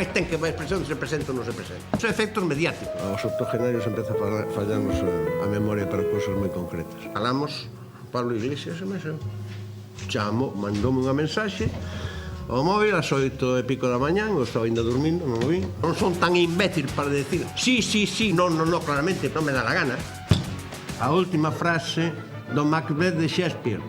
máis ten que ver expresión se presenta ou non se presenta. Son efectos mediáticos. Aos octogenarios empeza a fallarnos a memoria para cousas moi concretas. Falamos, Pablo Iglesias e máis eu. Chamo, mandoume unha mensaxe ao móvil ás 8:00 da mañán, eu estaba ainda dormindo, non o vi. Non son tan imbécil para decir sí, non, claramente, non me dá la gana. A última frase do Macbeth de Shakespeare.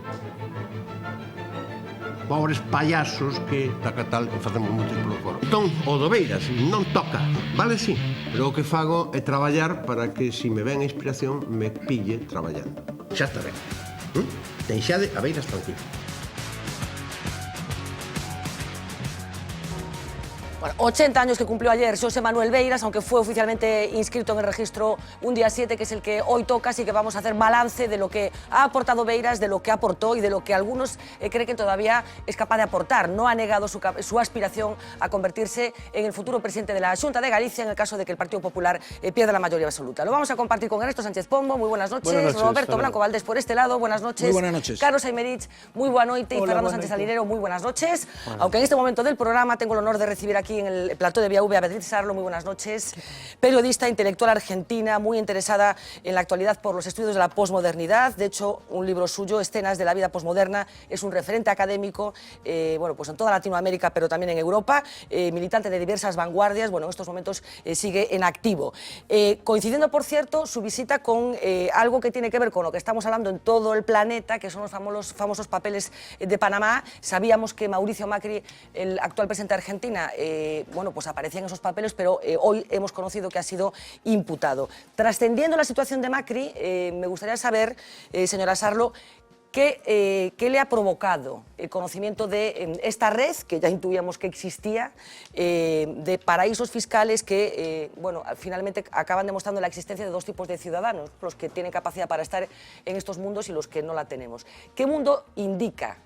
Pobres payasos que tacatal que facemos moito polo foro. Entón, o do Beiras non toca, vale, sí, pero o que fago é traballar para que, se me ven a inspiración, me pille traballando. Xa está ben. Deixade a Beiras tranquilo. Bueno, 80 años que cumplió ayer Xosé Manuel Beiras, aunque fue oficialmente inscrito en el registro un día 7, que es el que hoy toca, así que vamos a hacer balance de lo que ha aportado Beiras, de lo que aportó y de lo que algunos creen que todavía es capaz de aportar. No ha negado su aspiración a convertirse en el futuro presidente de la Xunta de Galicia en el caso de que el Partido Popular pierda la mayoría absoluta. Lo vamos a compartir con Ernesto Sánchez Pombo, muy buenas noches. Buenas noches, Roberto Blanco Valdés por este lado, buenas noches. Muy buenas noches. Carlos Aymerich, muy buena noche. Y Fernando Sánchez Salinero, muy buenas noches. Aunque en este momento del programa tengo el honor de recibir aquí en el plató de Vía V a Beatriz Sarlo, muy buenas noches. Periodista, intelectual argentina, muy interesada en la actualidad por los estudios de la posmodernidad. De hecho, un libro suyo, Escenas de la vida posmoderna, es un referente académico, bueno, pues en toda Latinoamérica, pero también en Europa, militante de diversas vanguardias, bueno, en estos momentos sigue en activo. Coincidiendo, por cierto, su visita con algo que tiene que ver con lo que estamos hablando en todo el planeta, que son los famosos papeles de Panamá. Sabíamos que Mauricio Macri, el actual presidente de Argentina, bueno, pues aparecían esos papeles, pero hoy hemos conocido que ha sido imputado. Trascendiendo la situación de Macri, me gustaría saber, señora Sarlo, ¿qué le ha provocado el conocimiento de esta red, que ya intuíamos que existía, de paraísos fiscales que, bueno, finalmente acaban demostrando la existencia de dos tipos de ciudadanos, los que tienen capacidad para estar en estos mundos y los que no la tenemos? ¿Qué mundo indican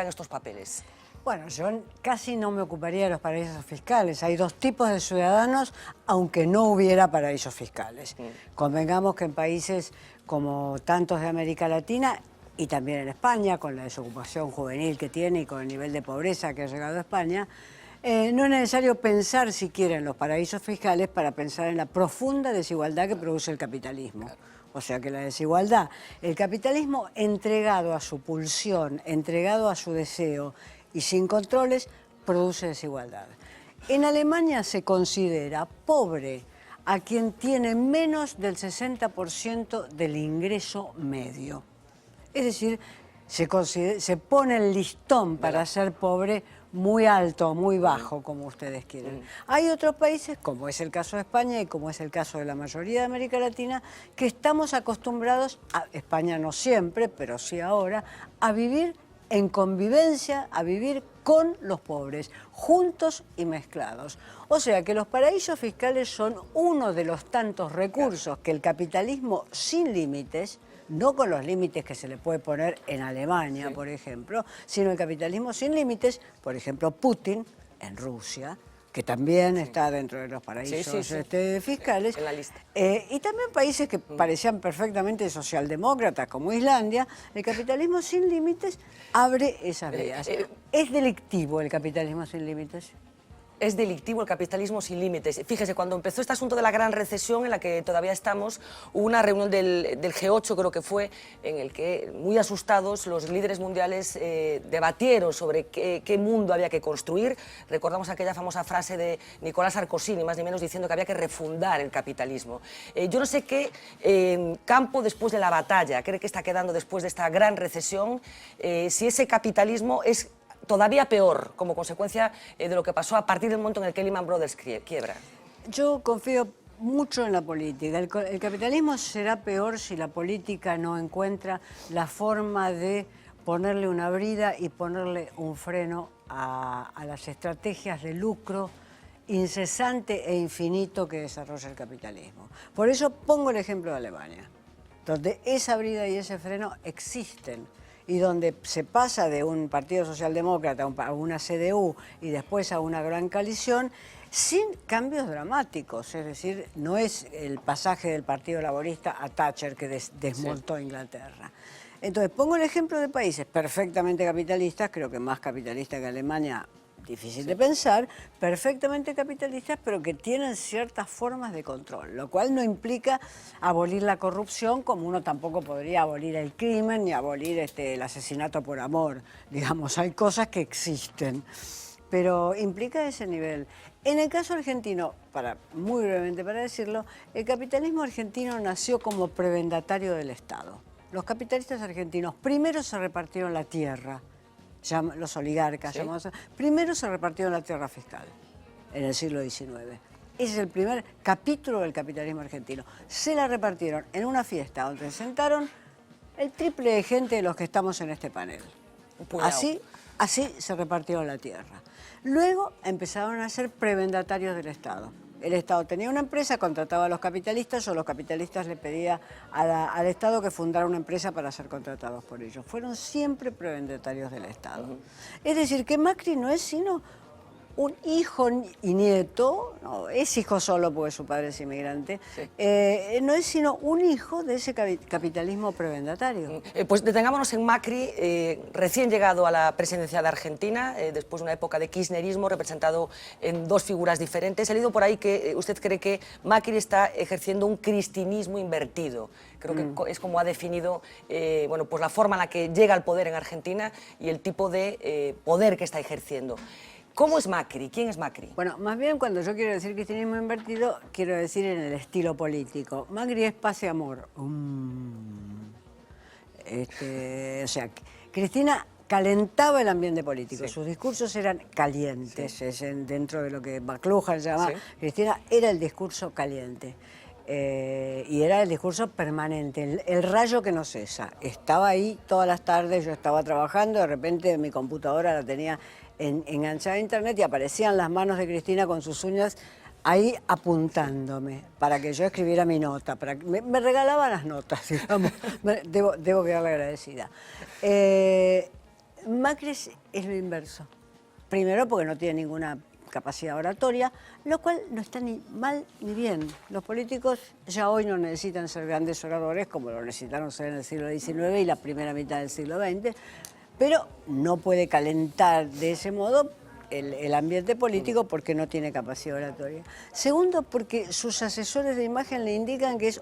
estos papeles? Bueno, yo casi no me ocuparía de los paraísos fiscales. Hay dos tipos de ciudadanos, aunque no hubiera paraísos fiscales. Convengamos que en países como tantos de América Latina y también en España, con la desocupación juvenil que tiene y con el nivel de pobreza que ha llegado a España, no es necesario pensar siquiera en los paraísos fiscales para pensar en la profunda desigualdad que produce el capitalismo. O sea que la desigualdad, el capitalismo entregado a su pulsión, entregado a su deseo, y sin controles, produce desigualdad. En Alemania se considera pobre a quien tiene menos del 60% del ingreso medio. Es decir, se pone el listón para ser pobre muy alto, muy bajo, como ustedes quieren. Hay otros países, como es el caso de España y como es el caso de la mayoría de América Latina, que estamos acostumbrados, España no siempre, pero sí ahora, a vivir en convivencia, a vivir con los pobres, juntos y mezclados. O sea que los paraísos fiscales son uno de los tantos recursos que el capitalismo sin límites, no con los límites que se le puede poner en Alemania, por ejemplo, sino el capitalismo sin límites, por ejemplo, Putin en Rusia, que también está dentro de los paraísos fiscales, en la lista. Y también países que parecían perfectamente socialdemócratas, como Islandia. El capitalismo sin límites abre esas vías. ¿Es delictivo el capitalismo sin límites? Es delictivo el capitalismo sin límites. Fíjese, cuando empezó este asunto de la gran recesión en la que todavía estamos, hubo una reunión del G8, creo que fue, en el que, muy asustados, los líderes mundiales debatieron sobre qué mundo había que construir. Recordamos aquella famosa frase de Nicolás Sarkozy, ni más ni menos, diciendo que había que refundar el capitalismo. Yo no sé qué campo después de la batalla cree que está quedando después de esta gran recesión, si ese capitalismo es todavía peor como consecuencia de lo que pasó a partir del momento en el que Lehman Brothers quiebra. Yo confío mucho en la política. El capitalismo será peor si la política no encuentra la forma de ponerle una brida y ponerle un freno a las estrategias de lucro incesante e infinito que desarrolla el capitalismo. Por eso pongo el ejemplo de Alemania, donde esa brida y ese freno existen, y donde se pasa de un partido socialdemócrata a una CDU y después a una gran coalición sin cambios dramáticos. Es decir, no es el pasaje del Partido Laborista a Thatcher que desmontó Inglaterra. Entonces, pongo el ejemplo de países perfectamente capitalistas, creo que más capitalistas que Alemania difícil de pensar, perfectamente capitalistas, pero que tienen ciertas formas de control, lo cual no implica abolir la corrupción, como uno tampoco podría abolir el crimen ni abolir el asesinato por amor. Digamos, hay cosas que existen, pero implica ese nivel. En el caso argentino, muy brevemente para decirlo, el capitalismo argentino nació como prebendatario del Estado. Los capitalistas argentinos primero se repartieron la tierra, los oligarcas, ¿Sí? Primero se repartieron la tierra fiscal en el siglo XIX. Ese es el primer capítulo del capitalismo argentino. Se la repartieron en una fiesta donde se sentaron el triple de gente de los que estamos en este panel. Así se repartieron la tierra. Luego empezaron a ser prebendatarios del Estado. El Estado tenía una empresa, contrataba a los capitalistas o los capitalistas le pedían al Estado que fundara una empresa para ser contratados por ellos. Fueron siempre prebendatarios del Estado. Es decir, que Macri no es sino un hijo y nieto, no, es hijo solo porque su padre es inmigrante, sí. No es sino un hijo de ese capitalismo prebendatario. Pues detengámonos en Macri, recién llegado a la presidencia de Argentina, después de una época de kirchnerismo representado en dos figuras diferentes. He leído por ahí que usted cree que Macri está ejerciendo un cristinismo invertido. Creo que es como ha definido bueno, pues la forma en la que llega al poder en Argentina y el tipo de poder que está ejerciendo. ¿Cómo es Macri? ¿Quién es Macri? Bueno, más bien cuando yo quiero decir cristianismo invertido, quiero decir en el estilo político. Macri es paz y amor. O sea, Cristina calentaba el ambiente político. Sí. Sus discursos eran calientes. Sí. Dentro de lo que McLuhan llama, sí. Cristina era el discurso caliente. Y era el discurso permanente, el rayo que no cesa. Estaba ahí todas las tardes, yo estaba trabajando, de repente mi computadora la tenía enganchada a internet y aparecían las manos de Cristina con sus uñas ahí apuntándome para que yo escribiera mi nota. Me regalaba las notas, digamos, debo quedarle agradecida. Macri es lo inverso. Primero porque no tiene ninguna capacidad oratoria, lo cual no está ni mal ni bien. Los políticos ya hoy no necesitan ser grandes oradores como lo necesitaron ser en el siglo XIX y la primera mitad del siglo XX, pero no puede calentar de ese modo el ambiente político porque no tiene capacidad oratoria. Segundo, porque sus asesores de imagen le indican que es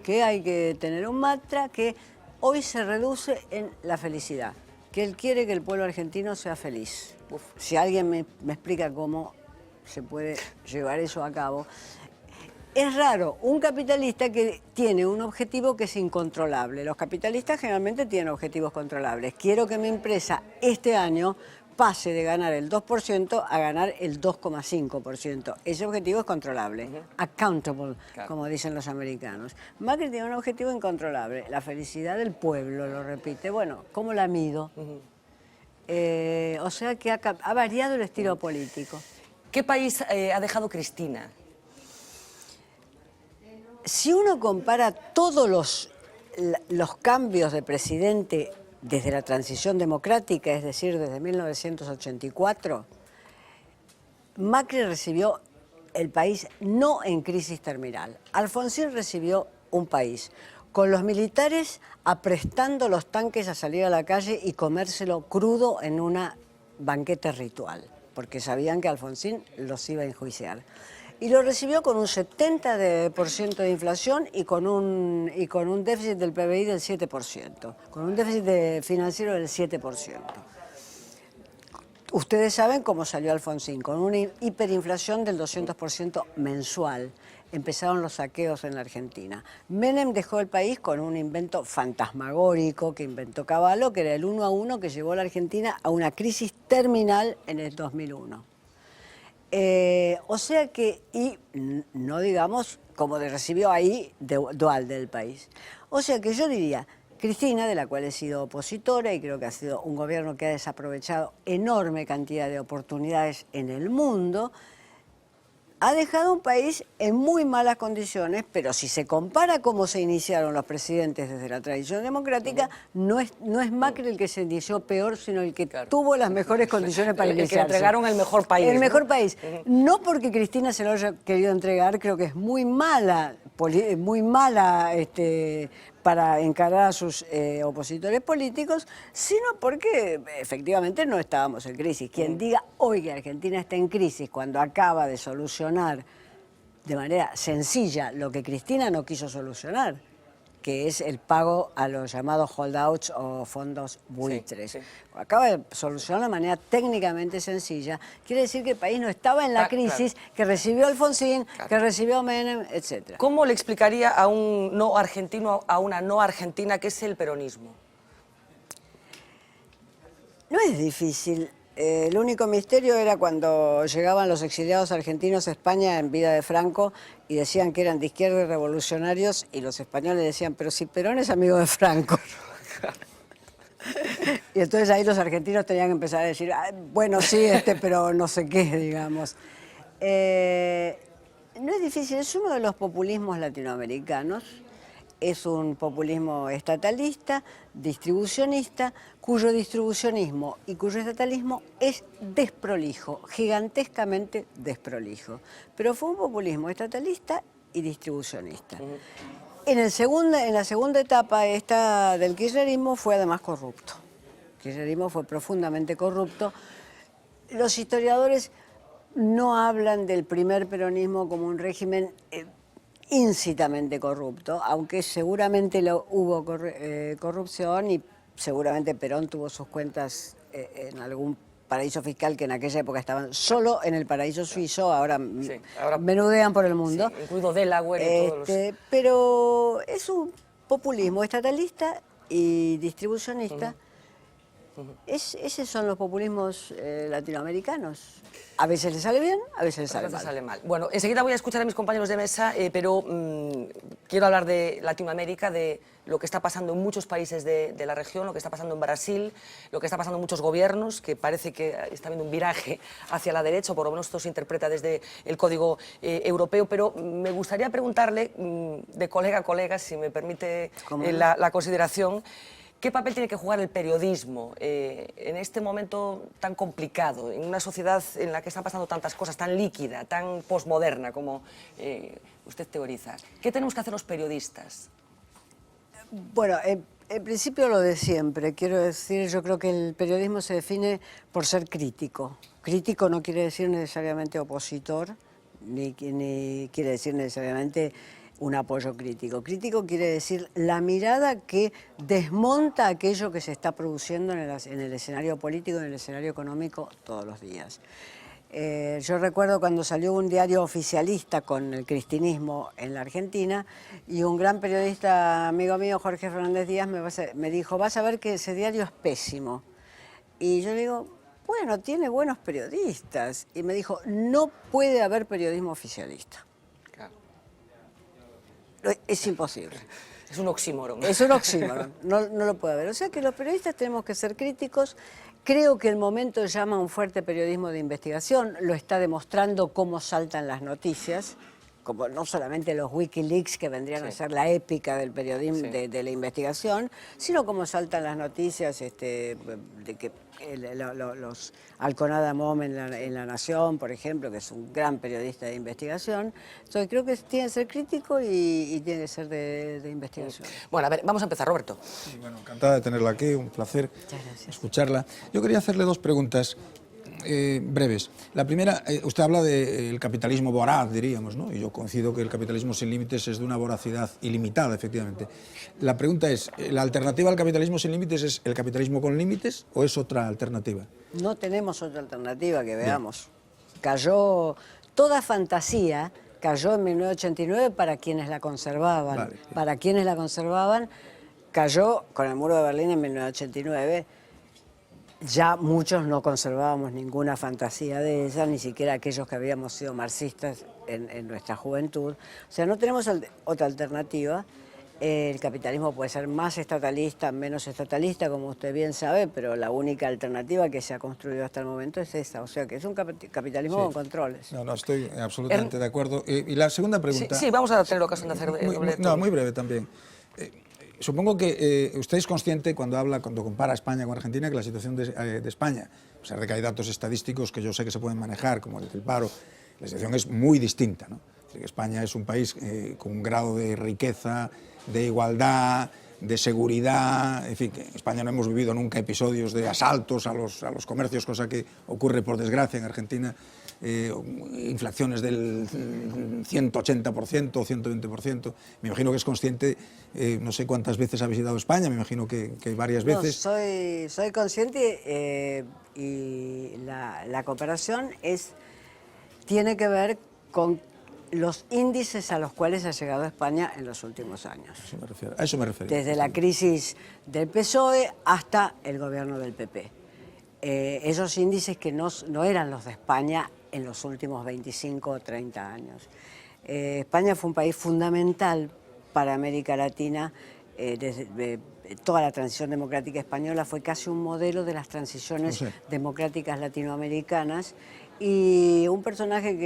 que hay que tener un mantra que hoy se reduce en la felicidad, que él quiere que el pueblo argentino sea feliz. Si alguien me explica cómo se puede llevar eso a cabo. Es raro, un capitalista que tiene un objetivo que es incontrolable. Los capitalistas generalmente tienen objetivos controlables. Quiero que mi empresa este año pase de ganar el 2% a ganar el 2,5%. Ese objetivo es controlable, accountable, claro, como dicen los americanos. Macri tiene un objetivo incontrolable, la felicidad del pueblo, lo repite. Bueno, ¿cómo la mido? O sea que ha variado el estilo político. ¿Qué país ha dejado Cristina? Si uno compara todos los cambios de presidente desde la transición democrática, es decir, desde 1984, Macri recibió el país no en crisis terminal. Alfonsín recibió un país con los militares aprestando los tanques a salir a la calle y comérselo crudo en una banquete ritual, porque sabían que Alfonsín los iba a enjuiciar. Y lo recibió con un 70% de inflación y con un déficit del PBI del 7%, con un déficit financiero del 7%. Ustedes saben cómo salió Alfonsín, con una hiperinflación del 200% mensual. Empezaron los saqueos en la Argentina. Menem dejó el país con un invento fantasmagórico que inventó Cavallo, que era el 1 a 1 que llevó a la Argentina a una crisis terminal en el 2001. O sea que, y no digamos como recibió ahí Duhalde del país. O sea que yo diría, Cristina, de la cual he sido opositora y creo que ha sido un gobierno que ha desaprovechado enorme cantidad de oportunidades en el mundo, ha dejado un país en muy malas condiciones, pero si se compara cómo se iniciaron los presidentes desde la tradición democrática, no es Macri el que se inició peor, sino el que tuvo las mejores condiciones para iniciarse. El que entregaron el mejor país. El mejor país. No porque Cristina se lo haya querido entregar, creo que es muy mala para encarar a sus opositores políticos, sino porque efectivamente no estábamos en crisis. Quien diga hoy que Argentina está en crisis cuando acaba de solucionar de manera sencilla lo que Cristina no quiso solucionar, que es el pago a los llamados holdouts o fondos buitres. Sí, sí. Acaba de solucionar de manera técnicamente sencilla. Quiere decir que el país no estaba en la crisis, claro, que recibió Alfonsín, claro, que recibió Menem, etc. ¿Cómo le explicaría a un no argentino, a una no argentina, qué es el peronismo? No es difícil. El único misterio era cuando llegaban los exiliados argentinos a España en vida de Franco y decían que eran de izquierda y revolucionarios, y los españoles decían, pero si Perón es amigo de Franco. Y entonces ahí los argentinos tenían que empezar a decir, bueno, sí, pero no sé qué, digamos. No es difícil, es uno de los populismos latinoamericanos. Es un populismo estatalista, distribucionista, cuyo distribucionismo y cuyo estatalismo es desprolijo, gigantescamente desprolijo. Pero fue un populismo estatalista y distribucionista. En la segunda etapa esta del kirchnerismo fue además corrupto. El kirchnerismo fue profundamente corrupto. Los historiadores no hablan del primer peronismo como un régimen íncitamente corrupto, aunque seguramente hubo corrupción y seguramente Perón tuvo sus cuentas en algún paraíso fiscal que en aquella época estaban solo en el paraíso suizo, ahora menudean por el mundo. Sí, incluido Delaware y todos los... Pero es un populismo estatalista y distribucionista. Esos son los populismos latinoamericanos. A veces les sale bien, a veces les sale mal. Bueno, enseguida voy a escuchar a mis compañeros de mesa, pero quiero hablar de Latinoamérica, de lo que está pasando en muchos países de la región, lo que está pasando en Brasil, lo que está pasando en muchos gobiernos, que parece que está habiendo un viraje hacia la derecha, o por lo menos esto se interpreta desde el Código Europeo, pero me gustaría preguntarle, de colega a colega, si me permite la consideración, ¿qué papel tiene que jugar el periodismo en este momento tan complicado, en una sociedad en la que están pasando tantas cosas, tan líquida, tan posmoderna como usted teoriza? ¿Qué tenemos que hacer los periodistas? Bueno, en principio lo de siempre. Quiero decir, yo creo que el periodismo se define por ser crítico. Crítico no quiere decir necesariamente opositor, ni quiere decir necesariamente un apoyo crítico. Crítico quiere decir la mirada que desmonta aquello que se está produciendo en el escenario político, en el escenario económico todos los días. Yo recuerdo cuando salió un diario oficialista con el cristinismo en la Argentina y un gran periodista amigo mío, Jorge Fernández Díaz, me dijo, vas a ver que ese diario es pésimo. Y yo le digo, bueno, tiene buenos periodistas. Y me dijo, no puede haber periodismo oficialista. Es imposible. Es un oxímoron. Es un oxímoron, no lo puede haber. O sea que los periodistas tenemos que ser críticos. Creo que el momento llama a un fuerte periodismo de investigación, lo está demostrando cómo saltan las noticias, como no solamente los Wikileaks que vendrían a ser la épica del periodismo, de la investigación, sino cómo saltan las noticias de que los Alconada Mom en la Nación, por ejemplo, que es un gran periodista de investigación. Entonces creo que tiene que ser crítico y tiene que ser de investigación. Bueno, a ver, vamos a empezar, Roberto. Sí, bueno, encantada de tenerla aquí, un placer escucharla. Yo quería hacerle dos preguntas breves. La primera, usted habla del capitalismo voraz, diríamos, ¿no? Y yo coincido que el capitalismo sin límites es de una voracidad ilimitada, efectivamente. La pregunta es, ¿la alternativa al capitalismo sin límites es el capitalismo con límites o es otra alternativa? No tenemos otra alternativa que veamos. Cayó toda fantasía, cayó en 1989 para quienes la conservaban. Vale. Para quienes la conservaban, cayó con el muro de Berlín en 1989. Ya muchos no conservábamos ninguna fantasía de esa, ni siquiera aquellos que habíamos sido marxistas en nuestra juventud. O sea, no tenemos otra alternativa. El capitalismo puede ser más estatalista, menos estatalista, como usted bien sabe, pero la única alternativa que se ha construido hasta el momento es esa. O sea, que es un capitalismo con controles. No, estoy absolutamente de acuerdo. Y la segunda pregunta... Sí, vamos a tener ocasión de hacer doble. No, muy breve también. Supongo que usted es consciente cuando compara España con Argentina, que la situación de España, a pesar de que hay datos estadísticos que yo sé que se pueden manejar, como el del paro, la situación es muy distinta, ¿no? Es España es un país con un grado de riqueza, de igualdad, de seguridad, en fin, que en España no hemos vivido nunca episodios de asaltos a los comercios, cosa que ocurre por desgracia en Argentina, inflaciones del 180% o 120%. Me imagino que es consciente, no sé cuántas veces ha visitado España, me imagino que varias veces. No, soy consciente y la cooperación tiene que ver con los índices a los cuales ha llegado España en los últimos años. A eso me refiero. Desde la crisis del PSOE hasta el gobierno del PP. Esos índices que no eran los de España en los últimos 25 o 30 años. España fue un país fundamental para América Latina. Toda la transición democrática española fue casi un modelo de las transiciones democráticas latinoamericanas. Y un personaje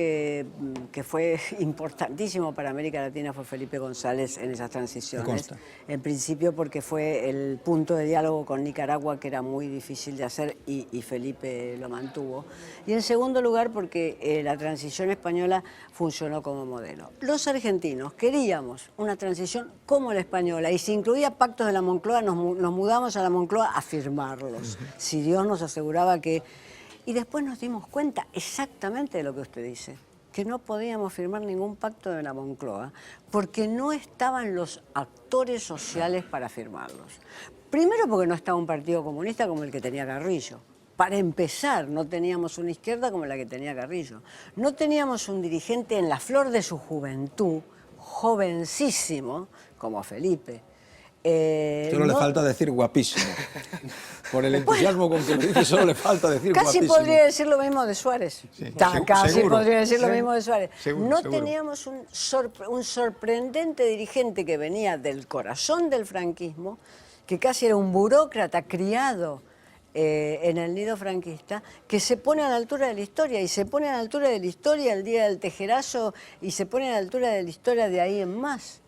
que fue importantísimo para América Latina fue Felipe González en esas transiciones. En principio porque fue el punto de diálogo con Nicaragua, que era muy difícil de hacer, y Felipe lo mantuvo. Y en segundo lugar porque la transición española funcionó como modelo. Los argentinos queríamos una transición como la española, y si incluía pactos de la Moncloa, nos mudamos a la Moncloa a firmarlos. Si Dios nos aseguraba que... Y después nos dimos cuenta exactamente de lo que usted dice, que no podíamos firmar ningún pacto de la Moncloa porque no estaban los actores sociales para firmarlos. Primero porque no estaba un partido comunista como el que tenía Carrillo. Para empezar, no teníamos una izquierda como la que tenía Carrillo. No teníamos un dirigente en la flor de su juventud, jovencísimo, como Felipe. Solo le falta decir guapísimo. Por el entusiasmo con que lo dice, solo le falta decir casi guapísimo. Podría decir lo mismo de Suárez. Sí. Casi Seguro. podría decir lo mismo de Suárez. Seguro. Teníamos un sorprendente dirigente que venía del corazón del franquismo, que casi era un burócrata criado en el nido franquista, que se pone a la altura de la historia, y se pone a la altura de la historia el día del tejerazo, y se pone a la altura de la historia de ahí en más.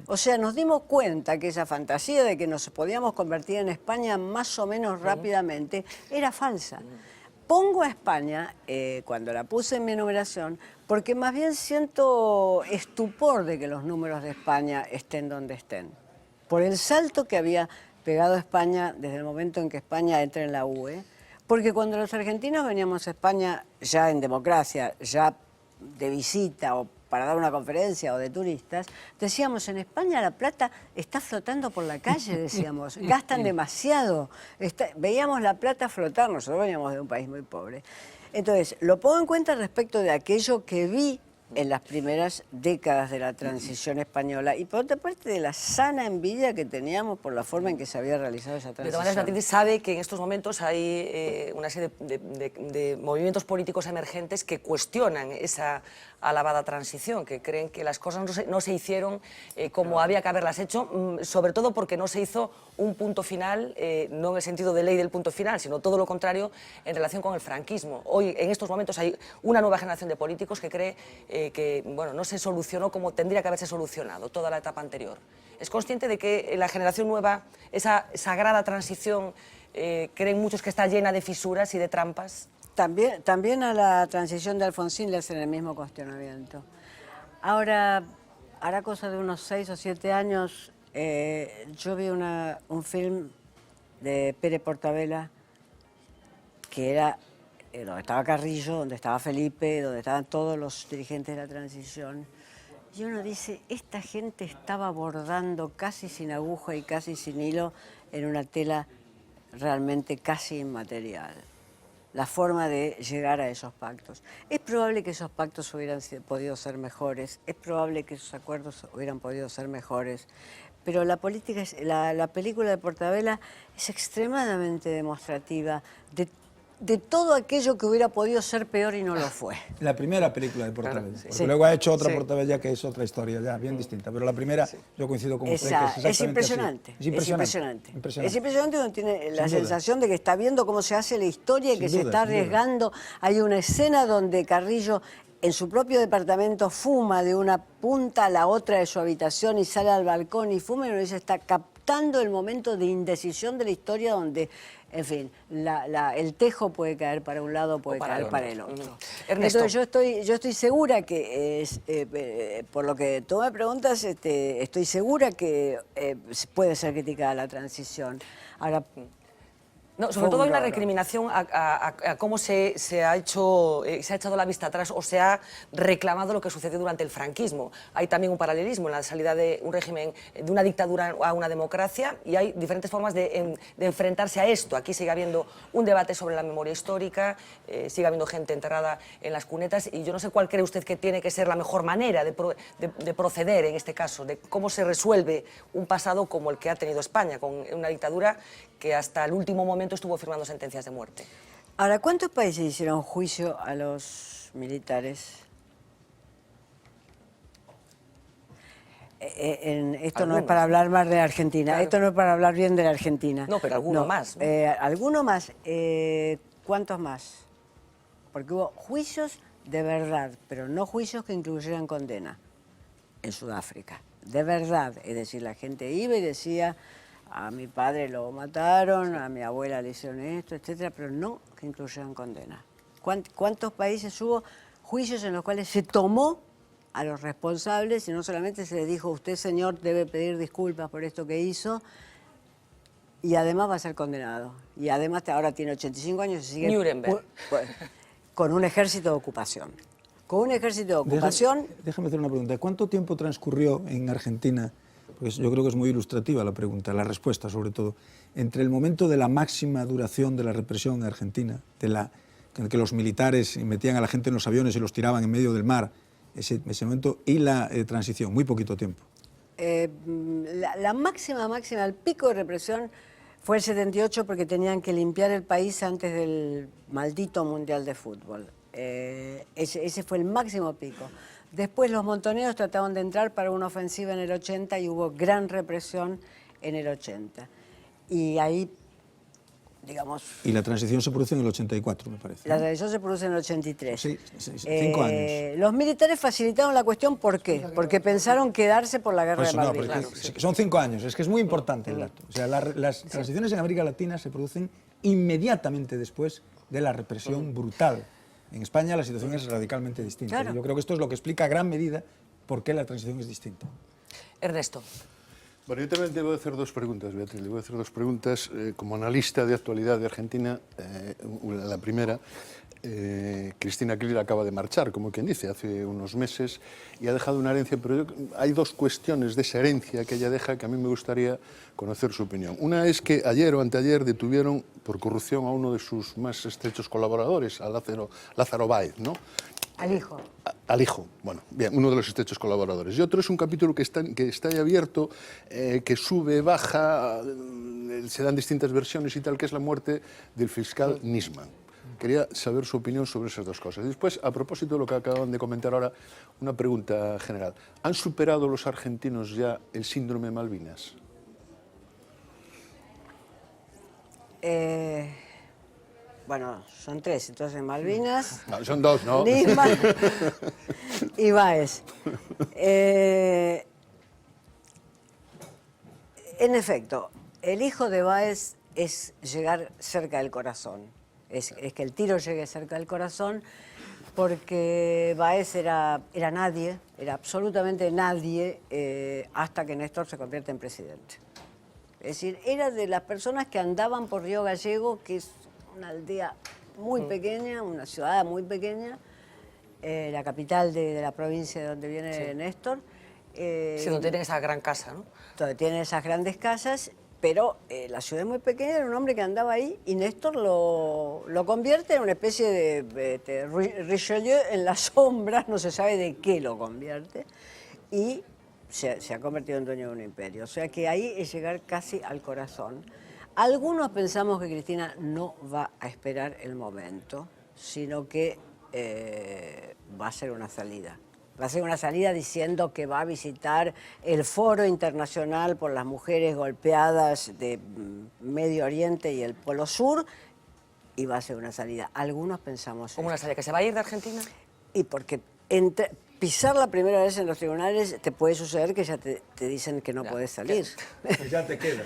O sea, nos dimos cuenta que esa fantasía de que nos podíamos convertir en España más o menos rápidamente era falsa. Pongo a España, cuando la puse en mi enumeración, porque más bien siento estupor de que los números de España estén donde estén. Por el salto que había pegado España desde el momento en que España entra en la UE, porque cuando los argentinos veníamos a España ya en democracia, ya de visita o para dar una conferencia o de turistas, decíamos, en España la plata está flotando por la calle, decíamos, gastan demasiado. Veíamos la plata flotar, nosotros veníamos de un país muy pobre. Entonces, lo pongo en cuenta respecto de aquello que vi en las primeras décadas de la transición española, y por otra parte de la sana envidia que teníamos por la forma en que se había realizado esa transición. De todas maneras, Beatriz sabe que en estos momentos hay una serie de movimientos políticos emergentes que cuestionan esa alabada transición, que creen que las cosas no se hicieron como había que haberlas hecho, sobre todo porque no se hizo un punto final, no en el sentido de ley del punto final, sino todo lo contrario en relación con el franquismo. Hoy, en estos momentos, hay una nueva generación de políticos que cree que bueno, no se solucionó como tendría que haberse solucionado toda la etapa anterior. ¿Es consciente de que la generación nueva, esa sagrada transición, creen muchos que está llena de fisuras y de trampas? También a la transición de Alfonsín le hacen el mismo cuestionamiento. Ahora, hará cosa de unos 6 o 7 años, yo vi un film de Pere Portabella, que era donde estaba Carrillo, donde estaba Felipe, donde estaban todos los dirigentes de la transición. Y uno dice, esta gente estaba bordando casi sin aguja y casi sin hilo en una tela realmente casi inmaterial. La forma de llegar a esos pactos. Es probable que esos pactos hubieran podido ser mejores, es probable que esos acuerdos hubieran podido ser mejores, pero la película de Portabella es extremadamente demostrativa de todo aquello que hubiera podido ser peor y no lo fue. La primera película de Portabella, claro, sí. porque luego ha hecho otra Sí. Portabella que es otra historia ya, bien distinta, pero la primera, yo coincido con usted, que es Es exactamente impresionante. así. Es impresionante. Es impresionante, uno tiene la Sin duda. sensación de que está viendo cómo se hace la historia y que Sin se duda, está sin duda. arriesgando. Hay una escena donde Carrillo en su propio departamento fuma de una punta a la otra de su habitación y sale al balcón y fuma, y uno dice, está captando el momento de indecisión de la historia donde, en fin, el tejo puede caer para un lado, puede caer para el otro. Ernesto. Entonces yo estoy segura que, por lo que tú me preguntas, estoy segura que puede ser criticada la transición. Ahora, No, sobre todo hay una recriminación a cómo se ha echado la vista atrás o se ha reclamado lo que sucedió durante el franquismo. Hay también un paralelismo en la salida de un régimen, de una dictadura a una democracia, y hay diferentes formas de enfrentarse a esto. Aquí sigue habiendo un debate sobre la memoria histórica, sigue habiendo gente enterrada en las cunetas, y yo no sé cuál cree usted que tiene que ser la mejor manera de proceder en este caso, de cómo se resuelve un pasado como el que ha tenido España, con una dictadura que hasta el último momento estuvo firmando sentencias de muerte. Ahora, ¿cuántos países hicieron juicio a los militares? Esto no es para hablar más de Argentina, claro. Esto no es para hablar bien de la Argentina. No, pero alguno más, ¿no? ¿Alguno más? ¿Cuántos más? Porque hubo juicios de verdad, pero no juicios que incluyeran condena en Sudáfrica. De verdad, es decir, la gente iba y decía, a mi padre lo mataron, a mi abuela le hicieron esto, etcétera, pero no que incluyeran condena. ¿Cuántos países hubo juicios en los cuales se tomó a los responsables y no solamente se les dijo, usted, señor, debe pedir disculpas por esto que hizo, y además va a ser condenado? Y además ahora tiene 85 años y sigue Nuremberg. Con un ejército de ocupación. Con un ejército de ocupación... Déjame hacer una pregunta. ¿Cuánto tiempo transcurrió en Argentina? Pues yo creo que es muy ilustrativa la pregunta, la respuesta sobre todo, entre el momento de la máxima duración de la represión en Argentina, en que los militares metían a la gente en los aviones y los tiraban en medio del mar, ese momento, y la transición, muy poquito tiempo. La máxima, el pico de represión fue el 78, porque tenían que limpiar el país antes del maldito Mundial de Fútbol. Ese fue el máximo pico. Después los montoneros trataron de entrar para una ofensiva en el 80 y hubo gran represión en el 80. Y ahí, digamos... Y la transición se produce en el 84, me parece. La transición se produce en el 83. Sí, 5 años. Los militares facilitaron la cuestión, ¿por qué? Porque pensaron quedarse por la guerra de Malvinas. Claro, son 5 años, es que es muy importante el dato. O sea, las transiciones en América Latina se producen inmediatamente después de la represión brutal. En España la situación es radicalmente distinta. Claro. Yo creo que esto es lo que explica a gran medida por qué la transición es distinta. Ernesto. Bueno, yo también debo hacer dos preguntas, Beatriz. Le voy a hacer dos preguntas como analista de actualidad de Argentina. La primera, Cristina Kirchner acaba de marchar, como quien dice, hace unos meses, y ha dejado una herencia, pero hay dos cuestiones de esa herencia que ella deja que a mí me gustaría conocer su opinión. Una es que ayer o anteayer detuvieron por corrupción a uno de sus más estrechos colaboradores, a Lázaro Báez, ¿no? Al hijo. Al hijo, bueno, bien, uno de los estrechos colaboradores. Y otro es un capítulo que está ahí abierto, que sube, baja, se dan distintas versiones y tal, que es la muerte del fiscal Nisman. Quería saber su opinión sobre esas dos cosas. Después, a propósito de lo que acaban de comentar ahora, una pregunta general. ¿Han superado los argentinos ya el síndrome Malvinas? Bueno, son 3, entonces Malvinas... No, son 2, ¿no? Nisman y Báez. En efecto, el hijo de Báez es llegar cerca del corazón. Es que el tiro llegue cerca del corazón, porque Báez era nadie, era absolutamente nadie, hasta que Néstor se convierte en presidente. Es decir, era de las personas que andaban por Río Gallego, que es una aldea muy pequeña, una ciudad muy pequeña, la capital de la provincia de donde viene Néstor. Sí, donde tienen esa gran casa, ¿no? Donde tienen esas grandes casas, pero la ciudad es muy pequeña, era un hombre que andaba ahí, y Néstor lo convierte en una especie de Richelieu en las sombras, no se sabe de qué lo convierte, y se ha convertido en dueño de un imperio. O sea que ahí es llegar casi al corazón. Algunos pensamos que Cristina no va a esperar el momento, sino que va a ser una salida. Va a ser una salida diciendo que va a visitar el Foro Internacional por las Mujeres Golpeadas de Medio Oriente y el Polo Sur, y va a ser una salida. Algunos pensamos... ¿Cómo una salida? ¿Que se va a ir de Argentina? Y porque pisar la primera vez en los tribunales te puede suceder que ya te dicen que no puedes salir. Ya te queda.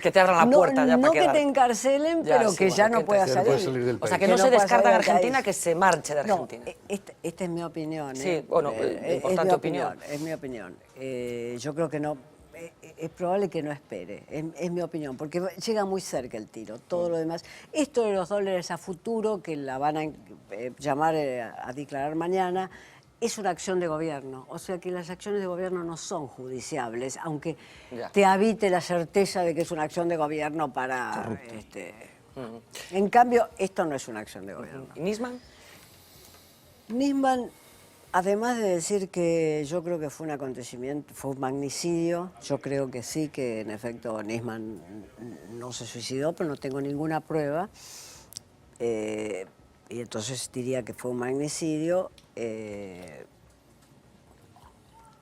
Que te abran la puerta ya para No que quedar. te encarcelen, Ya, pero sí, que bueno, ya no que puedas ya no puedes salir. salir del O sea, país. que no se puedas descarta en salir del Argentina país. que se marche de Argentina. No, esta es mi opinión. Sí, bueno, importante opinión. Es mi opinión. Yo creo que no. Es probable que no espere, es mi opinión, porque llega muy cerca el tiro. Todo lo demás. Esto de los dólares a futuro, que la van a llamar a declarar mañana, es una acción de gobierno. O sea que las acciones de gobierno no son judiciables, aunque te habite la certeza de que es una acción de gobierno para... En cambio, esto no es una acción de gobierno. ¿Y Nisman? Nisman, además de decir que yo creo que fue un acontecimiento, fue un magnicidio, yo creo que sí, que en efecto Nisman no se suicidó, pero no tengo ninguna prueba. Y entonces diría que fue un magnicidio.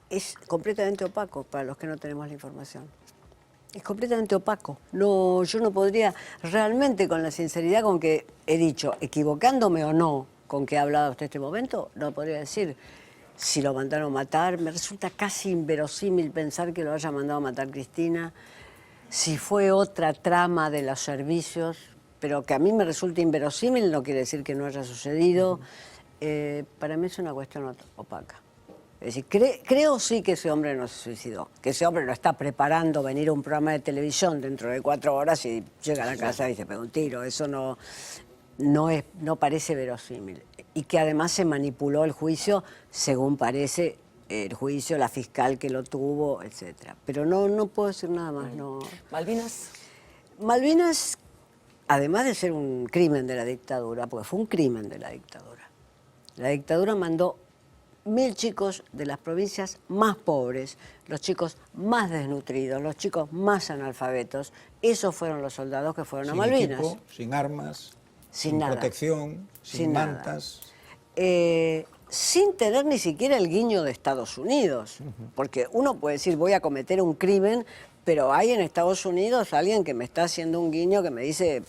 Es completamente opaco para los que no tenemos la información. Es completamente opaco. No, yo no podría realmente, con la sinceridad con que he dicho, equivocándome o no con que he hablado hasta este momento, no podría decir si lo mandaron a matar. Me resulta casi inverosímil pensar que lo haya mandado a matar Cristina. Si fue otra trama de los servicios, pero que a mí me resulta inverosímil, no quiere decir que no haya sucedido. Para mí es una cuestión opaca. Es decir, creo sí que ese hombre no se suicidó, que ese hombre lo está preparando venir a un programa de televisión dentro de 4 horas y llega a la casa y se pega un tiro. Eso no parece verosímil. Y que además se manipuló el juicio, según parece el juicio, la fiscal que lo tuvo, etc. Pero no puedo decir nada más. No. ¿Malvinas? Malvinas, además de ser un crimen de la dictadura, porque fue un crimen de la dictadura mandó 1000 chicos de las provincias más pobres, los chicos más desnutridos, los chicos más analfabetos. Esos fueron los soldados que fueron a Malvinas. Sin equipo, sin armas, Sin sin nada. protección, sin nada. mantas. Sin tener ni siquiera el guiño de Estados Unidos. Porque uno puede decir, voy a cometer un crimen, pero hay en Estados Unidos alguien que me está haciendo un guiño que me dice,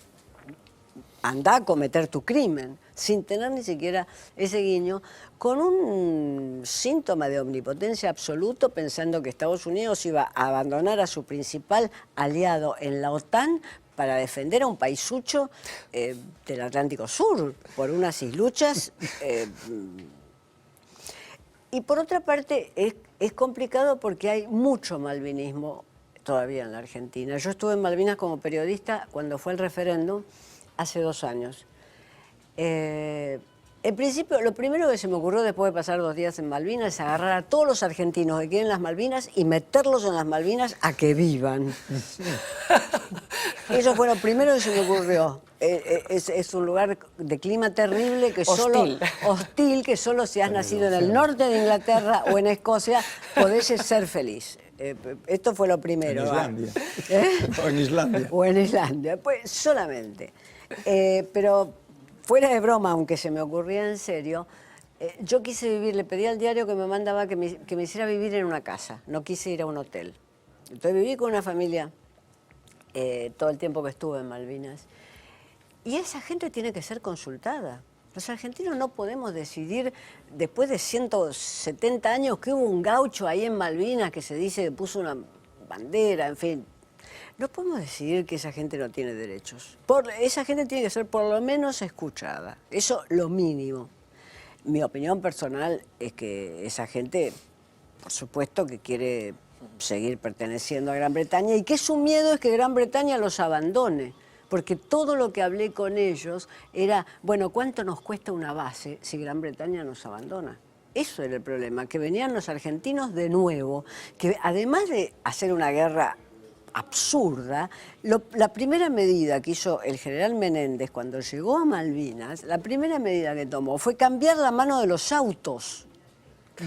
anda a cometer tu crimen, sin tener ni siquiera ese guiño, con un síntoma de omnipotencia absoluto, pensando que Estados Unidos iba a abandonar a su aliado en la OTAN para defender a un paisucho del Atlántico Sur, por unas isluchas. Y por otra parte, es complicado porque hay mucho malvinismo todavía en la Argentina. Yo estuve en Malvinas como periodista cuando fue el referéndum, hace 2 años. En principio, lo primero que se me ocurrió después de pasar 2 días en Malvinas es agarrar a todos los argentinos que quieren las Malvinas y meterlos en las Malvinas a que vivan. Eso fue lo primero que se me ocurrió. Es un lugar de clima terrible, que hostil, que solo si has nacido en el norte de Inglaterra o en Escocia podés ser feliz. Esto fue lo primero. En Islandia. ¿Eh? O en Islandia. O en Islandia, pues solamente. Pero fuera de broma, aunque se me ocurría en serio, yo quise vivir, le pedí al diario que me mandaba que me hiciera vivir en una casa, no quise ir a un hotel. Entonces viví con una familia todo el tiempo que estuve en Malvinas. Y esa gente tiene que ser consultada. Los argentinos no podemos decidir, después de 170 años, que hubo un gaucho ahí en Malvinas que se dice que puso una bandera, en fin. No podemos decidir que esa gente no tiene derechos. Esa gente tiene que ser por lo menos escuchada. Eso lo mínimo. Mi opinión personal es que esa gente, por supuesto, que quiere seguir perteneciendo a Gran Bretaña y que su miedo es que Gran Bretaña los abandone. Porque todo lo que hablé con ellos era, bueno, ¿cuánto nos cuesta una base si Gran Bretaña nos abandona? Eso era el problema, que venían los argentinos de nuevo, que además de hacer una guerra absurda, la primera medida que hizo el general Menéndez cuando llegó a Malvinas, la primera medida que tomó fue cambiar la mano de los autos.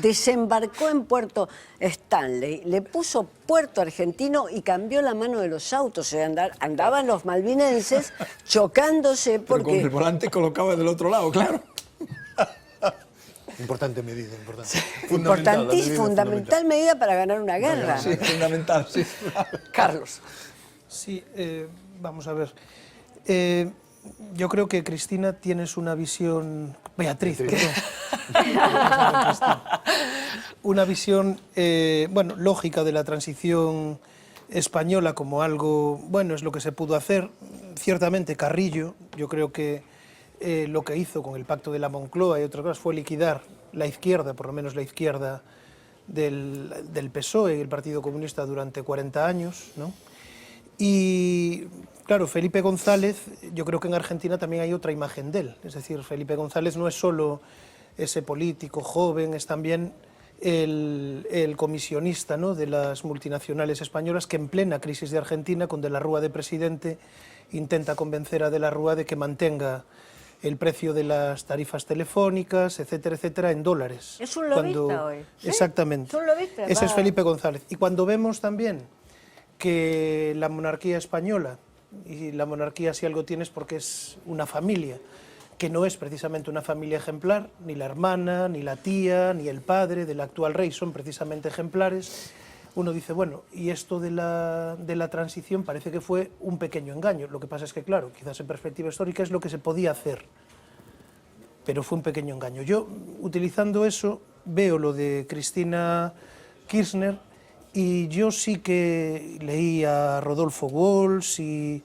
Desembarcó en Puerto Stanley, le puso Puerto Argentino y cambió la mano de los autos. O sea, andaban los malvinenses chocándose porque... Pero con el volante colocaba del otro lado, claro. Importante medida, importante. Fundamental medida para ganar una guerra. Sí, fundamental, sí. Carlos. Sí, vamos a ver. Yo creo que, Cristina, tienes una visión... Beatriz, perdón. Una visión, bueno, lógica de la transición española como algo, bueno, es lo que se pudo hacer. Ciertamente Carrillo, yo creo que lo que hizo con el pacto de la Moncloa y otras cosas fue liquidar la izquierda, por lo menos la izquierda del PSOE, el Partido Comunista, durante 40 años, ¿no? Y claro, Felipe González, yo creo que en Argentina también hay otra imagen de él. Es decir, Felipe González no es solo ese político joven, es también el comisionista, ¿no?, de las multinacionales españolas, que en plena crisis de Argentina, con De la Rúa de presidente, intenta convencer a De la Rúa de que mantenga el precio de las tarifas telefónicas, etcétera, etcétera, en dólares. Es un lobista hoy. ¿Sí? Exactamente. Es un lobista. Ese es Felipe González. Y cuando vemos también que la monarquía española, y la monarquía si algo tiene es porque es una familia, que no es precisamente una familia ejemplar, ni la hermana, ni la tía, ni el padre del actual rey son precisamente ejemplares, uno dice, bueno, y esto de la transición parece que fue un pequeño engaño. Lo que pasa es que, claro, quizás en perspectiva histórica es lo que se podía hacer, pero fue un pequeño engaño. Yo, utilizando eso, veo lo de Cristina Kirchner, y yo sí que leí a Rodolfo Walsh y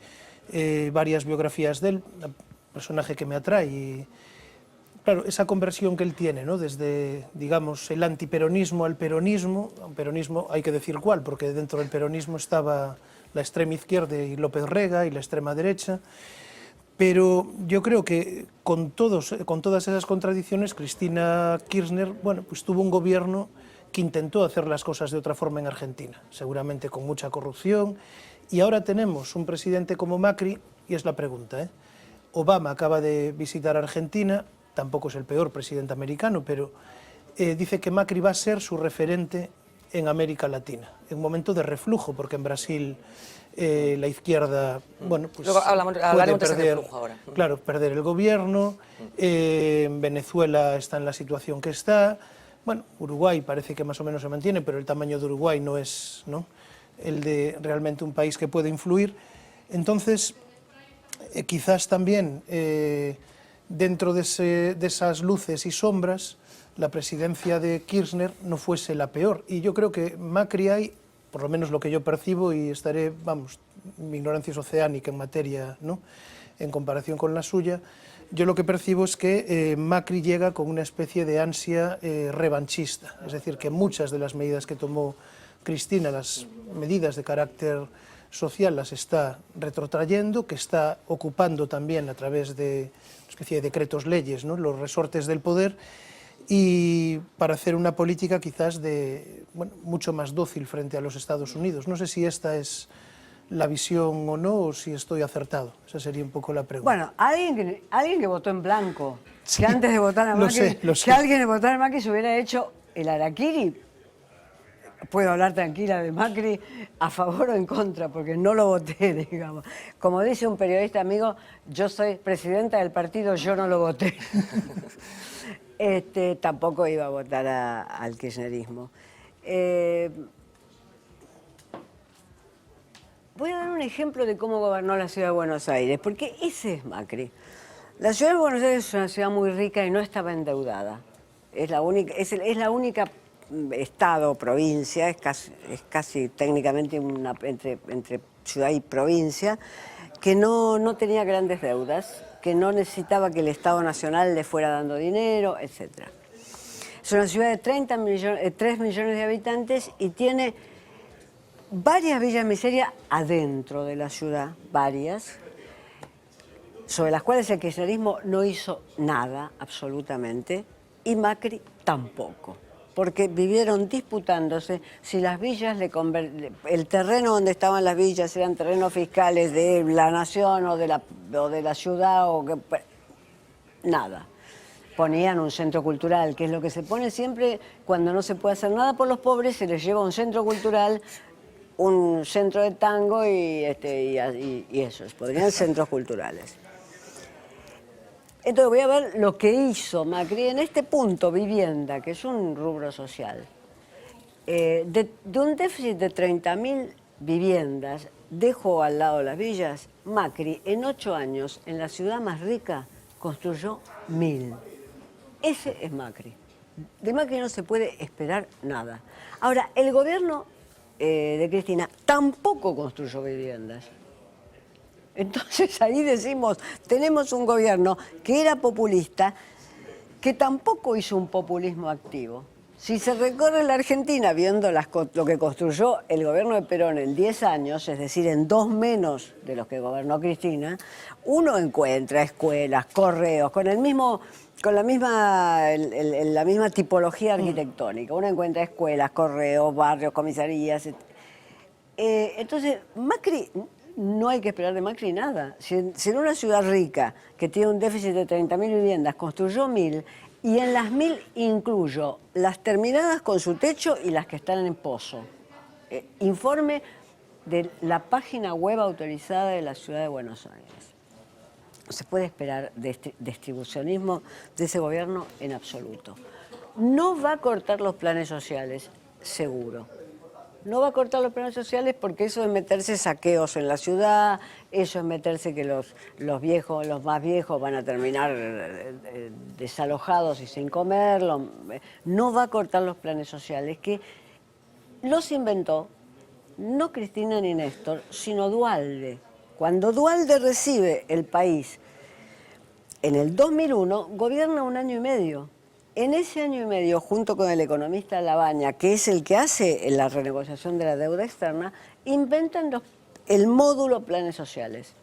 varias biografías de él, un personaje que me atrae. Y, claro, esa conversión que él tiene, ¿no?, desde, digamos, el antiperonismo al peronismo, un peronismo hay que decir cuál, porque dentro del peronismo estaba la extrema izquierda y López Rega y la extrema derecha, pero yo creo que con todas esas contradicciones, Cristina Kirchner, bueno, pues tuvo un gobierno que intentó hacer las cosas de otra forma en Argentina, seguramente con mucha corrupción, y ahora tenemos un presidente como Macri, y es la pregunta, Obama acaba de visitar Argentina, tampoco es el peor presidente americano, pero dice que Macri va a ser su referente en América Latina, en un momento de reflujo, porque en Brasil la izquierda, bueno, pues luego hablaremos puede de ese perder, reflujo ahora. claro, perder el gobierno, en Venezuela está en la situación que está. Bueno, Uruguay parece que más o menos se mantiene, pero el tamaño de Uruguay no es, ¿no?, el de realmente un país que puede influir. Entonces, quizás también dentro de esas luces y sombras, la presidencia de Kirchner no fuese la peor. Y yo creo que Macri hay, por lo menos lo que yo percibo, y estaré, vamos, mi ignorancia es oceánica en materia, ¿no?, en comparación con la suya, yo lo que percibo es que Macri llega con una especie de ansia revanchista, es decir, que muchas de las medidas que tomó Cristina, las medidas de carácter social, las está retrotrayendo, que está ocupando también a través de una especie de decretos leyes, ¿no?, los resortes del poder, y para hacer una política quizás bueno, mucho más dócil frente a los Estados Unidos. No sé si esta es la visión o no, o si estoy acertado. Esa sería un poco la pregunta. Bueno, alguien que votó en blanco, que antes de votar a Macri, lo sé. que alguien de votar a Macri se hubiera hecho el harakiri. Puedo hablar tranquila de Macri a favor o en contra, porque no lo voté, digamos. Como dice un periodista amigo, yo soy presidenta del partido, yo no lo voté. Tampoco iba a votar al kirchnerismo. Voy a dar un ejemplo de cómo gobernó la ciudad de Buenos Aires, porque ese es Macri. La ciudad de Buenos Aires es una ciudad muy rica y no estaba endeudada. Es la única estado, provincia, es casi técnicamente entre ciudad y provincia, que no tenía grandes deudas, que no necesitaba que el Estado Nacional le fuera dando dinero, etc. Es una ciudad de 3 millones de habitantes y tiene varias villas miserias adentro de la ciudad, varias, sobre las cuales el kirchnerismo no hizo nada, absolutamente, y Macri tampoco, porque vivieron disputándose si las villas el terreno donde estaban las villas eran terrenos fiscales de la nación o de la ciudad, nada. Ponían un centro cultural, que es lo que se pone siempre cuando no se puede hacer nada por los pobres, se les lleva un centro cultural, un centro de tango y esos, podrían centros culturales. Entonces voy a ver lo que hizo Macri en este punto, vivienda, que es un rubro social. De un déficit de 30.000 viviendas, dejó al lado las villas, Macri en 8 años, en la ciudad más rica, construyó 1.000. Ese es Macri. De Macri no se puede esperar nada. Ahora, el gobierno de Cristina tampoco construyó viviendas. Entonces ahí decimos, tenemos un gobierno que era populista, que tampoco hizo un populismo activo. Si se recorre la Argentina viendo lo que construyó el gobierno de Perón en 10 años, es decir, en 2 menos de los que gobernó Cristina, uno encuentra escuelas, correos, con la misma tipología arquitectónica. Uno encuentra escuelas, correos, barrios, comisarías. Entonces, Macri, no hay que esperar de Macri nada. Si en una ciudad rica, que tiene un déficit de 30.000 viviendas, construyó 1.000, y en las 1.000 incluyo las terminadas con su techo y las que están en pozo. Informe de la página web autorizada de la Ciudad de Buenos Aires. No se puede esperar distribucionismo de ese gobierno en absoluto. No va a cortar los planes sociales, seguro. No va a cortar los planes sociales porque eso es meterse saqueos en la ciudad, eso es meterse que los más viejos van a terminar desalojados y sin comer. No va a cortar los planes sociales, que los inventó no Cristina ni Néstor, sino Duhalde. Cuando Duhalde recibe el país en el 2001, gobierna 1 año y medio. En ese año y medio, junto con el economista Labaña, que es el que hace la renegociación de la deuda externa, inventan el módulo planes sociales.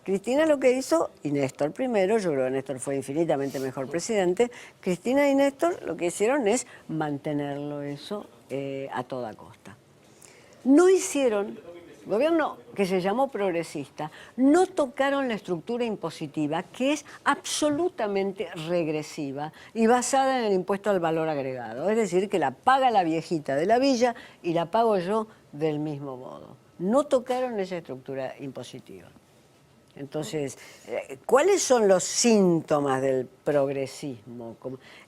Cristina lo que hizo, y Néstor primero, yo creo que Néstor fue infinitamente mejor presidente, Cristina y Néstor lo que hicieron es mantenerlo eso a toda costa. No hicieron, gobierno que se llamó progresista, no tocaron la estructura impositiva, que es absolutamente regresiva y basada en el impuesto al valor agregado. Es decir, que la paga la viejita de la villa y la pago yo del mismo modo. No tocaron esa estructura impositiva. Entonces, ¿cuáles son los síntomas del progresismo?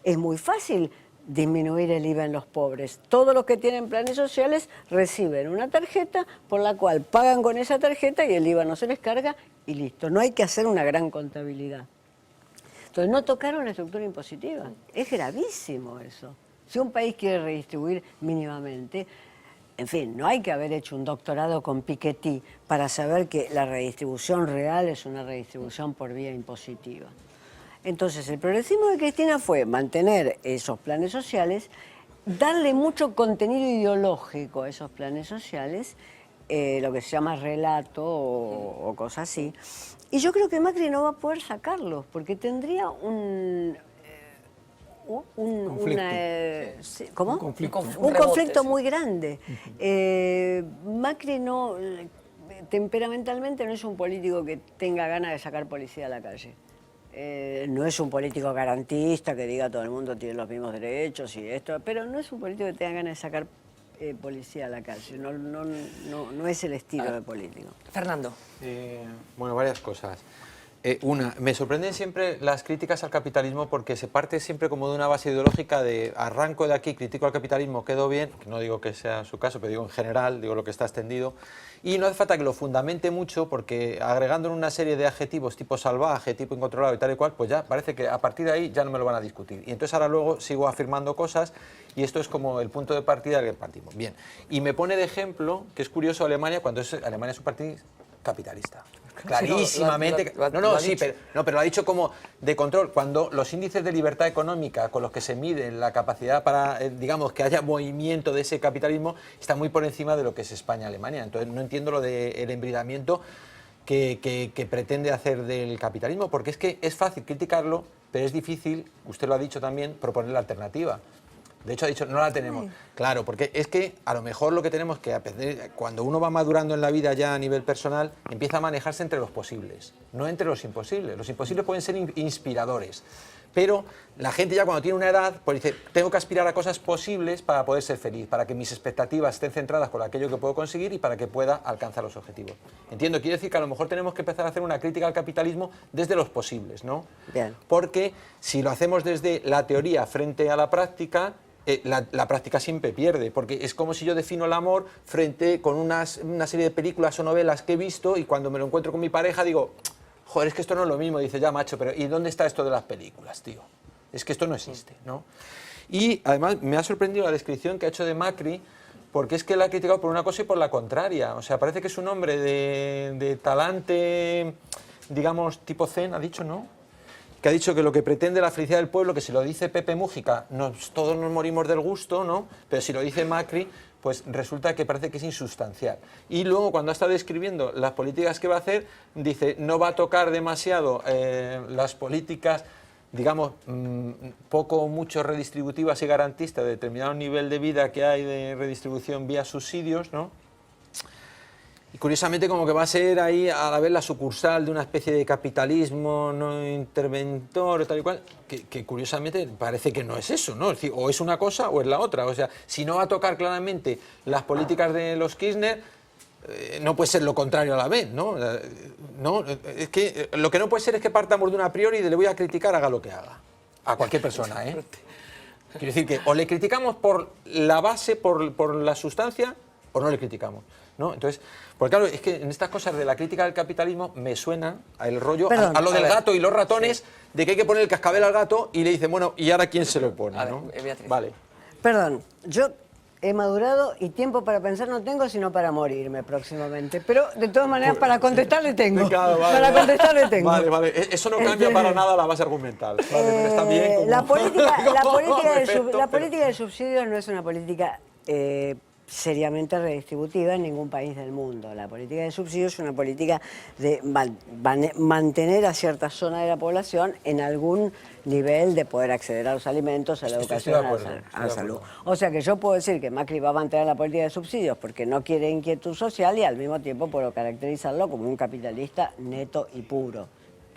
Es muy fácil disminuir el IVA en los pobres. Todos los que tienen planes sociales reciben una tarjeta por la cual pagan con esa tarjeta y el IVA no se les carga y listo. No hay que hacer una gran contabilidad. Entonces no tocaron la estructura impositiva. Es gravísimo eso. Si un país quiere redistribuir mínimamente, en fin, no hay que haber hecho un doctorado con Piketty para saber que la redistribución real es una redistribución por vía impositiva. Entonces, el progresismo de Cristina fue mantener esos planes sociales, darle mucho contenido ideológico a esos planes sociales, lo que se llama relato o cosas así. Y yo creo que Macri no va a poder sacarlos, porque tendría un conflicto muy grande. Macri no, temperamentalmente no es un político que tenga ganas de sacar policía a la calle. No es un político garantista que diga todo el mundo tiene los mismos derechos y esto, pero no es un político que tenga ganas de sacar policía a la calle. No es el estilo de político. Fernando. Bueno, varias cosas. Una, me sorprenden siempre las críticas al capitalismo porque se parte siempre como de una base ideológica de arranco de aquí, critico al capitalismo, quedo bien, que no digo que sea su caso, pero digo en general, digo lo que está extendido, y no hace falta que lo fundamente mucho porque agregando una serie de adjetivos tipo salvaje, tipo incontrolado y tal y cual, pues ya parece que a partir de ahí ya no me lo van a discutir. Y entonces ahora luego sigo afirmando cosas y esto es como el punto de partida del que partimos. Bien, y me pone de ejemplo que es curioso Alemania cuando Alemania es un país capitalista. Clarísimamente. Pero lo ha dicho como de control. Cuando los índices de libertad económica con los que se mide la capacidad para, digamos, que haya movimiento de ese capitalismo, está muy por encima de lo que es España-Alemania. Entonces no entiendo lo del embridamiento que pretende hacer del capitalismo, porque es que es fácil criticarlo, pero es difícil, usted lo ha dicho también, proponer la alternativa. De hecho, ha dicho, no la tenemos. Claro, porque es que a lo mejor lo que tenemos que aprender, cuando uno va madurando en la vida ya a nivel personal, empieza a manejarse entre los posibles, no entre los imposibles. Los imposibles pueden ser inspiradores, pero la gente ya cuando tiene una edad, pues dice, tengo que aspirar a cosas posibles para poder ser feliz, para que mis expectativas estén centradas con aquello que puedo conseguir y para que pueda alcanzar los objetivos. Entiendo, quiere decir que a lo mejor tenemos que empezar a hacer una crítica al capitalismo desde los posibles, ¿no? Bien. Porque si lo hacemos desde la teoría frente a la práctica, la práctica siempre pierde, porque es como si yo defino el amor frente con una serie de películas o novelas que he visto y cuando me lo encuentro con mi pareja digo, joder, es que esto no es lo mismo, dice, ya macho, pero ¿y dónde está esto de las películas, tío? es que esto no existe, ¿no? Y además me ha sorprendido la descripción que ha hecho de Macri, porque es que la ha criticado por una cosa y por la contraria. O sea, parece que es un hombre de talante, digamos, tipo zen, ha dicho, ¿no? Que ha dicho que lo que pretende la felicidad del pueblo, que si lo dice Pepe Mújica, todos nos morimos del gusto, ¿no? Pero si lo dice Macri, pues resulta que parece que es insustancial. Y luego, cuando ha estado describiendo las políticas que va a hacer, dice, no va a tocar demasiado las políticas, digamos, poco o mucho redistributivas y garantistas de determinado nivel de vida que hay de redistribución vía subsidios, ¿no? Y curiosamente como que va a ser ahí a la vez la sucursal de una especie de capitalismo no interventor, tal y cual, que curiosamente parece que no es eso, ¿no? Es decir, o es una cosa o es la otra. O sea, si no va a tocar claramente las políticas de los Kirchner, no puede ser lo contrario a la vez, ¿no? No, es que lo que no puede ser es que partamos de una a priori y de le voy a criticar, haga lo que haga. A cualquier persona, ¿eh? Quiero decir que o le criticamos por la base, por la sustancia, o no le criticamos, ¿no? Entonces, porque claro, es que en estas cosas de la crítica del capitalismo me suena el rollo, Perdón, a lo del a ver, gato y los ratones, sí. de que hay que poner el cascabel al gato y le dicen, bueno, ¿y ahora quién se lo pone? A ver, ¿no? Beatriz. Vale. Perdón, yo he madurado y tiempo para pensar no tengo, sino para morirme próximamente. Pero de todas maneras, para contestarle tengo. Claro, vale, Para vale. contestarle tengo. Vale, vale. Eso no cambia para nada la base argumental. Vale, pero está bien como... La Perfecto, política de subsidios no es una política seriamente redistributiva en ningún país del mundo. La política de subsidios es una política de mantener a cierta zona de la población en algún nivel de poder acceder a los alimentos, a la educación, a la salud. O sea que yo puedo decir que Macri va a mantener la política de subsidios porque no quiere inquietud social y al mismo tiempo puedo caracterizarlo como un capitalista neto y puro.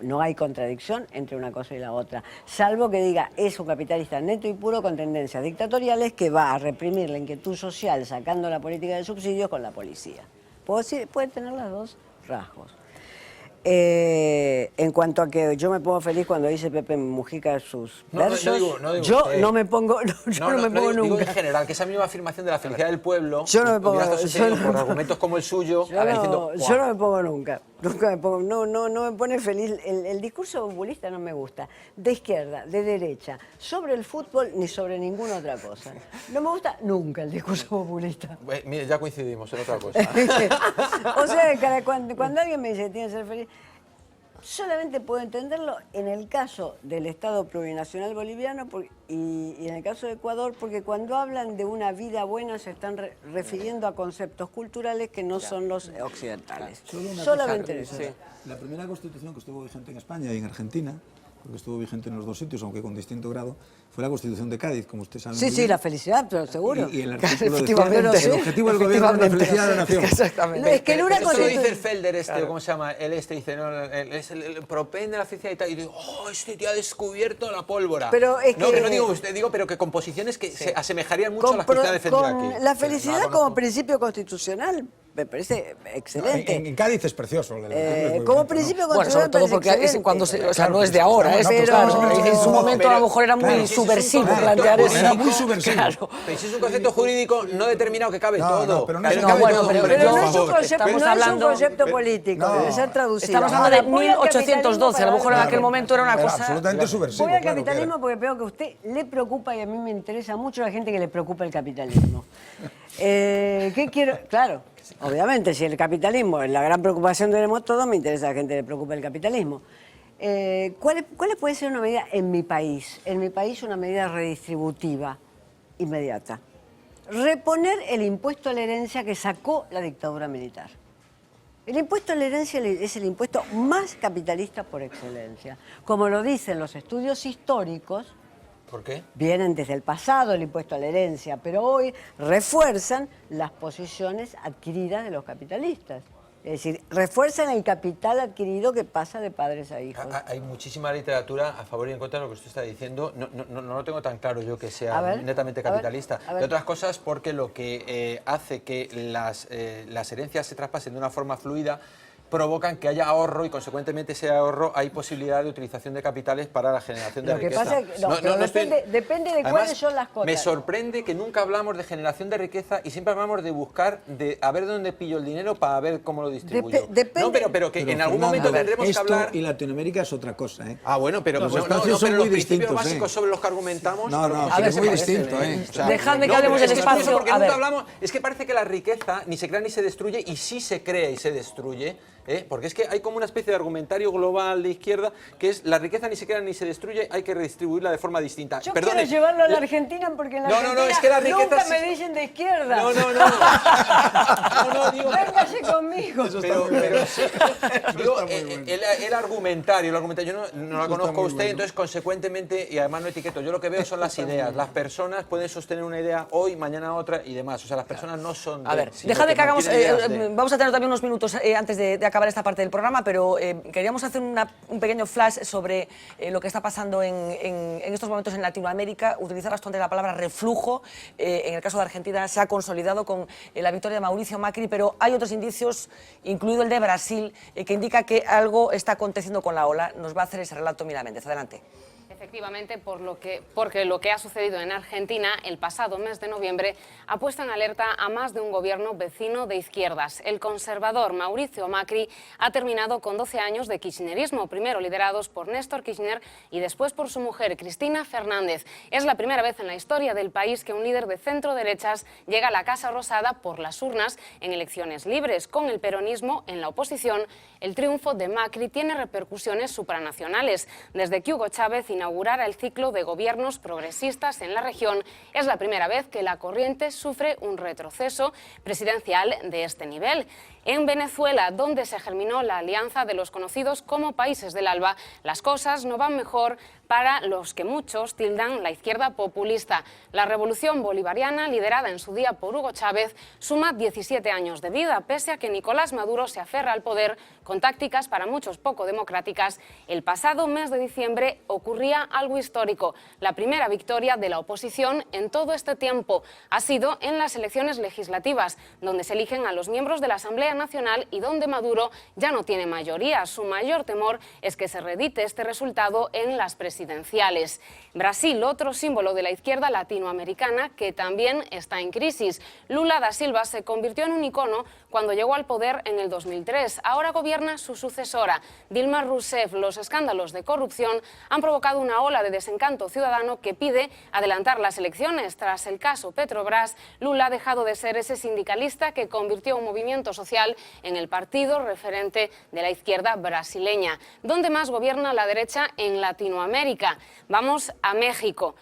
No hay contradicción entre una cosa y la otra, salvo que diga es un capitalista neto y puro con tendencias dictatoriales que va a reprimir la inquietud social sacando la política de subsidios con la policía. Puedo decir, puede tener los dos rasgos. En cuanto a que yo me pongo feliz cuando dice Pepe Mujica sus versos, yo no me pongo, yo no me pongo digo nunca. en general, que esa misma afirmación de la felicidad del pueblo, Yo no me pongo, hubiera estado sucedido yo no- por argumentos como el suyo, Yo a ver, no, diciendo, yo "Buah". no me pongo nunca me pongo, no me pone feliz. El discurso populista no me gusta, de izquierda, de derecha, sobre el fútbol ni sobre ninguna otra cosa. No me gusta nunca el discurso populista. Mire, ya coincidimos en otra cosa. O sea, cuando alguien me dice que tiene que ser feliz, solamente puedo entenderlo en el caso del Estado plurinacional boliviano y en el caso de Ecuador, porque cuando hablan de una vida buena se están refiriendo a conceptos culturales que no son los occidentales. Solamente eso. La primera constitución que estuvo vigente en España y en Argentina, porque estuvo vigente en los dos sitios, aunque con distinto grado, fue la Constitución de Cádiz, como usted sabe. Sí, muy sí, bien. la felicidad, pero seguro. Y el artículo decía, Efectivamente. el objetivo del gobierno es la felicidad de la nación. Exactamente. Es que en una Eso lo dice el constitución... Felder este, o ¿cómo se llama? Él dice, no, es el propende la felicidad y tal. Y digo, oh, este tío ha descubierto la pólvora. Pero es no, que- no digo usted, digo, pero que con posiciones que se asemejarían mucho a las que usted ha defendido con aquí. la Sí, felicidad no la como conozco. principio constitucional me parece excelente. En Cádiz es precioso. Como principio Bueno, sobre constitucional todo parece porque es excelente. cuando o sea, no es de ahora, Claro, es no, claro, en su momento a lo mejor era muy Claro, si eso es un subversivo concepto plantear eso. Era muy subversivo. Claro. Pero si es un concepto jurídico no determinado que cabe No, todo. no, pero no Pero es- cabe bueno, todo, pero- hombre, Pero por no es un favor. concepto, Estamos no es un hablando- concepto político, debe ser traducido. Estamos hablando de Ahora, voy al 1812, a lo mejor en capitalismo aquel momento era una Era cosa... absolutamente subversivo. Voy al claro, capitalismo porque veo que a usted le preocupa y a mí me interesa mucho la gente que le preocupa el capitalismo. ¿Qué quiero? Claro, obviamente, si el capitalismo es la gran preocupación que tenemos todos, me interesa a la gente que le preocupa el capitalismo. ¿Cuál puede ser una medida en mi país? En mi país una medida redistributiva inmediata. Reponer el impuesto a la herencia que sacó la dictadura militar. El impuesto a la herencia es el impuesto más capitalista por excelencia. Como lo dicen los estudios históricos, ¿Por qué? vienen desde el pasado el impuesto a la herencia, pero hoy refuerzan las posiciones adquiridas de los capitalistas. Es decir, refuerzan el capital adquirido que pasa de padres a hijos. Hay muchísima literatura a favor y en contra de lo que usted está diciendo. No lo tengo tan claro yo que sea A ver, netamente a ver, capitalista. a ver. De otras cosas, porque lo que hace que las herencias se traspasen de una forma fluida provocan que haya ahorro y consecuentemente ese ahorro hay posibilidad de utilización de capitales para la generación de Lo que riqueza. pasa es que- pero depende de cuáles son las cotas. Me sorprende que nunca hablamos de generación de riqueza y siempre hablamos de buscar, de a ver dónde pillo el dinero para ver cómo lo distribuyo. Depende. Pero que en algún Fernando, momento tendremos que esto hablar... y Latinoamérica es otra cosa, ¿eh? Ah, bueno, pero Los no, espacios son pero muy los principios distintos, básicos sobre los que argumentamos... No, no, sí pero que es se muy parecen, distinto, ¿eh? O sea, Dejadme que no, hablemos pero del es que es curioso espacio. porque A nunca ver. hablamos... Es que parece que la riqueza ni se crea ni se destruye, y sí se crea y se destruye, porque es que hay como una especie de argumentario global de izquierda que es la riqueza ni se crea ni se destruye, hay que redistribuirla de forma distinta. Yo Perdone, quiero llevarlo a la Argentina porque en la Argentina es que la riqueza nunca sí- me dicen de izquierda. No, digo... Véngase conmigo. Pero sí, digo, el argumentario, yo no la conozco a usted, entonces consecuentemente, y además no etiqueto, yo lo que veo son las ideas. Las personas pueden sostener una idea hoy, mañana otra y demás. O sea, las personas no son... A ver, sino dejadme que hagamos... mantienen ideas de- vamos a tener también unos minutos antes de acabar esta parte del programa, pero queríamos hacer un pequeño flash sobre lo que está pasando en estos momentos en Latinoamérica. Utilizar bastante la palabra reflujo. En el caso de Argentina se ha consolidado con la victoria de Mauricio Macri, pero hay otros indicios, incluido el de Brasil, que indica que algo está aconteciendo con la ola. Nos va a hacer ese relato Mila Méndez. Adelante. Efectivamente, porque lo que ha sucedido en Argentina el pasado mes de noviembre ha puesto en alerta a más de un gobierno vecino de izquierdas. El conservador Mauricio Macri ha terminado con 12 años de kirchnerismo, primero liderados por Néstor Kirchner y después por su mujer Cristina Fernández. Es la primera vez en la historia del país que un líder de centro-derechas llega a la Casa Rosada por las urnas en elecciones libres. Con el peronismo en la oposición, el triunfo de Macri tiene repercusiones supranacionales. Desde que Hugo Chávez inaugurara el ciclo de gobiernos progresistas en la región, es la primera vez que la corriente sufre un retroceso presidencial de este nivel. En Venezuela, donde se germinó la alianza de los conocidos como países del ALBA, las cosas no van mejor para los que muchos tildan la izquierda populista. La revolución bolivariana, liderada en su día por Hugo Chávez, suma 17 años de vida, pese a que Nicolás Maduro se aferra al poder con tácticas para muchos poco democráticas. El pasado mes de diciembre ocurría algo histórico. La primera victoria de la oposición en todo este tiempo ha sido en las elecciones legislativas, donde se eligen a los miembros de la Asamblea Nacional y donde Maduro ya no tiene mayoría. Su mayor temor es que se reedite este resultado en las presidenciales. Brasil, otro símbolo de la izquierda latinoamericana que también está en crisis. Lula da Silva se convirtió en un icono cuando llegó al poder en el 2003. Ahora gobierna su sucesora, Dilma Rousseff. Los escándalos de corrupción han provocado una ola de desencanto ciudadano que pide adelantar las elecciones. Tras el caso Petrobras, Lula ha dejado de ser ese sindicalista que convirtió un movimiento social en el partido referente de la izquierda brasileña. ¿Dónde más gobierna la derecha en Latinoamérica? Vamos a México.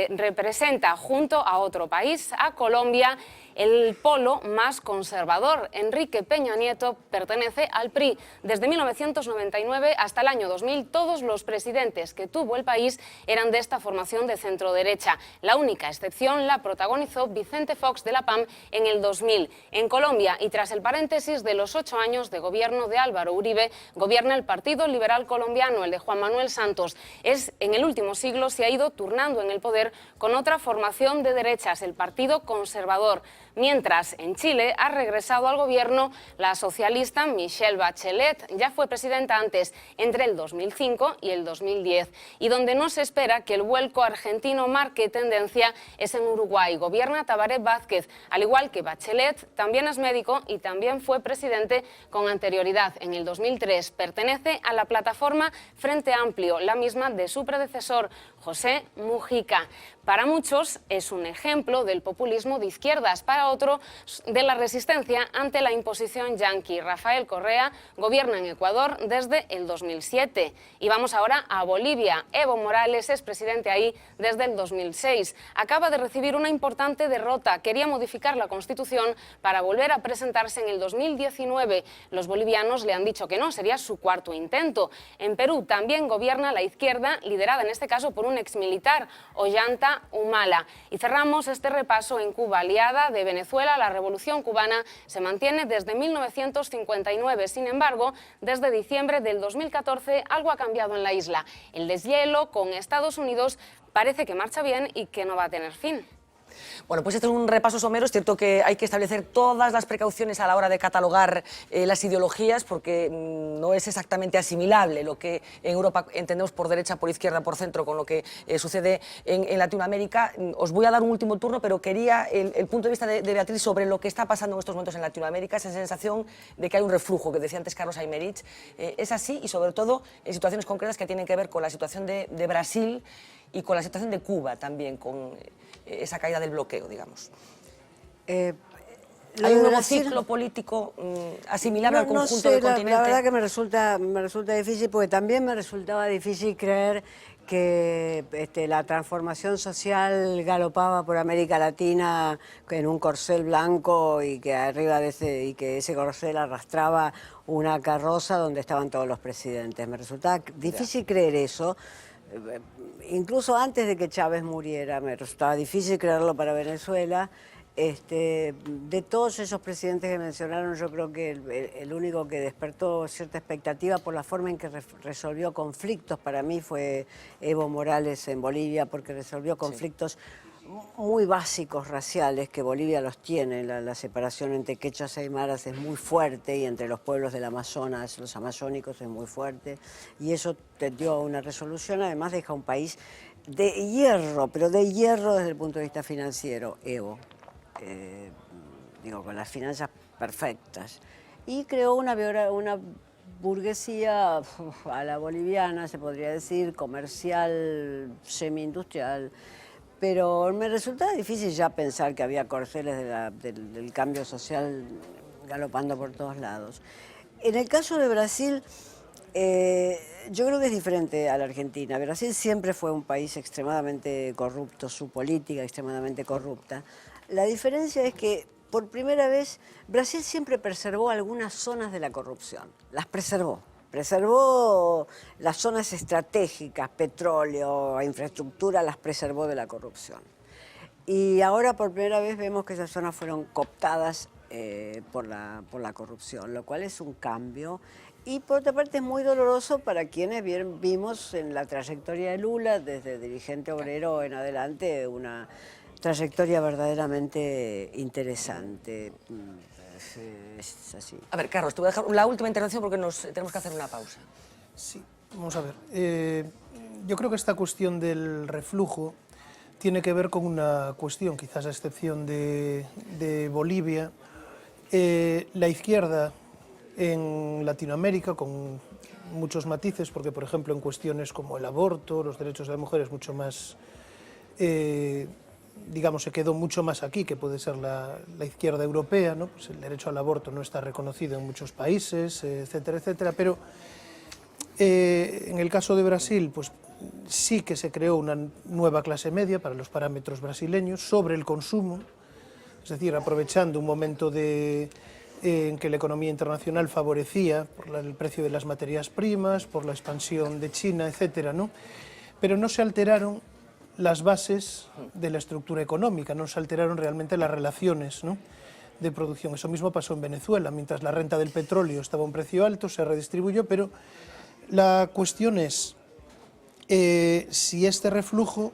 Representa junto a otro país, a Colombia, el polo más conservador. Enrique Peña Nieto pertenece al PRI. Desde 1999 hasta el año 2000, todos los presidentes que tuvo el país eran de esta formación de centro-derecha. La única excepción la protagonizó Vicente Fox de la PAM en el 2000. En Colombia, y tras el paréntesis de los 8 años de gobierno de Álvaro Uribe, gobierna el Partido Liberal Colombiano, el de Juan Manuel Santos. En el último siglo se ha ido turnando en el poder con otra formación de derechas, el Partido Conservador. Mientras, en Chile ha regresado al gobierno la socialista Michelle Bachelet. Ya fue presidenta antes, entre el 2005 y el 2010. Y donde no se espera que el vuelco argentino marque tendencia es en Uruguay. Gobierna Tabaré Vázquez. Al igual que Bachelet, también es médico y también fue presidente con anterioridad. En el 2003 pertenece a la plataforma Frente Amplio, la misma de su predecesor, José Mujica. Para muchos es un ejemplo del populismo de izquierdas, para otro de la resistencia ante la imposición yanqui. Rafael Correa gobierna en Ecuador desde el 2007. Y vamos ahora a Bolivia. Evo Morales es presidente ahí desde el 2006. Acaba de recibir una importante derrota. Quería modificar la Constitución para volver a presentarse en el 2019. Los bolivianos le han dicho que no, sería su cuarto intento. En Perú también gobierna la izquierda, liderada en este caso por un exmilitar, Ollanta Humala. Y cerramos este repaso en Cuba, aliada de Venezuela. La revolución cubana se mantiene desde 1959. Sin embargo, desde diciembre del 2014 algo ha cambiado en la isla. El deshielo con Estados Unidos parece que marcha bien y que no va a tener fin. Bueno, pues este es un repaso somero. Es cierto que hay que establecer todas las precauciones a la hora de catalogar las ideologías, porque no es exactamente asimilable lo que en Europa entendemos por derecha, por izquierda, por centro, con lo que sucede en Latinoamérica. Os voy a dar un último turno, pero quería el punto de vista de Beatriz sobre lo que está pasando en estos momentos en Latinoamérica, esa sensación de que hay un reflujo, que decía antes Carlos Aymerich. ¿Es así? Y sobre todo en situaciones concretas que tienen que ver con la situación de Brasil y con la situación de Cuba también, con esa caída del bloqueo, digamos. ¿Hay un nuevo ciclo político asimilable al conjunto del continente? La verdad que me resulta difícil, porque también me resultaba difícil creer que la transformación social galopaba por América Latina en un corcel blanco y que arriba de ese corcel arrastraba una carroza donde estaban todos los presidentes. Me resultaba difícil creer eso. Incluso antes de que Chávez muriera, me resultaba difícil creerlo para Venezuela. De todos esos presidentes que mencionaron, yo creo que el único que despertó cierta expectativa por la forma en que resolvió conflictos para mí fue Evo Morales en Bolivia, porque resolvió conflictos muy básicos raciales, que Bolivia los tiene. La separación entre quechuas y aymaras es muy fuerte, y entre los pueblos del Amazonas, los amazónicos, es muy fuerte, y eso tendió a una resolución. Además deja un país de hierro, pero de hierro desde el punto de vista financiero, Evo, con las finanzas perfectas, y creó una burguesía a la boliviana, se podría decir, comercial, semi-industrial. Pero me resultaba difícil ya pensar que había corceles del cambio social galopando por todos lados. En el caso de Brasil, yo creo que es diferente a la Argentina. Brasil siempre fue un país extremadamente corrupto, su política extremadamente corrupta. La diferencia es que, por primera vez, Brasil siempre preservó algunas zonas de la corrupción. Las preservó. Preservó las zonas estratégicas, petróleo, infraestructura, las preservó de la corrupción. Y ahora por primera vez vemos que esas zonas fueron cooptadas por la corrupción, lo cual es un cambio. Y por otra parte es muy doloroso para quienes vimos en la trayectoria de Lula, desde dirigente obrero en adelante, una trayectoria verdaderamente interesante. Es así. A ver, Carlos, te voy a dejar la última intervención porque tenemos que hacer una pausa. Sí, vamos a ver. Yo creo que esta cuestión del reflujo tiene que ver con una cuestión, quizás a excepción de Bolivia. La izquierda en Latinoamérica, con muchos matices, porque por ejemplo en cuestiones como el aborto, los derechos de la mujer, es mucho más... digamos, se quedó mucho más aquí que puede ser la izquierda europea, ¿no? Pues el derecho al aborto no está reconocido en muchos países, etcétera, etcétera, pero en el caso de Brasil, pues sí que se creó una nueva clase media para los parámetros brasileños sobre el consumo, es decir, aprovechando un momento en que la economía internacional favorecía por el precio de las materias primas, por la expansión de China, etcétera, ¿no? Pero no se alteraron las bases de la estructura económica, no se alteraron realmente las relaciones, ¿no?, de producción. Eso mismo pasó en Venezuela, mientras la renta del petróleo estaba a un precio alto, se redistribuyó, pero la cuestión es si este reflujo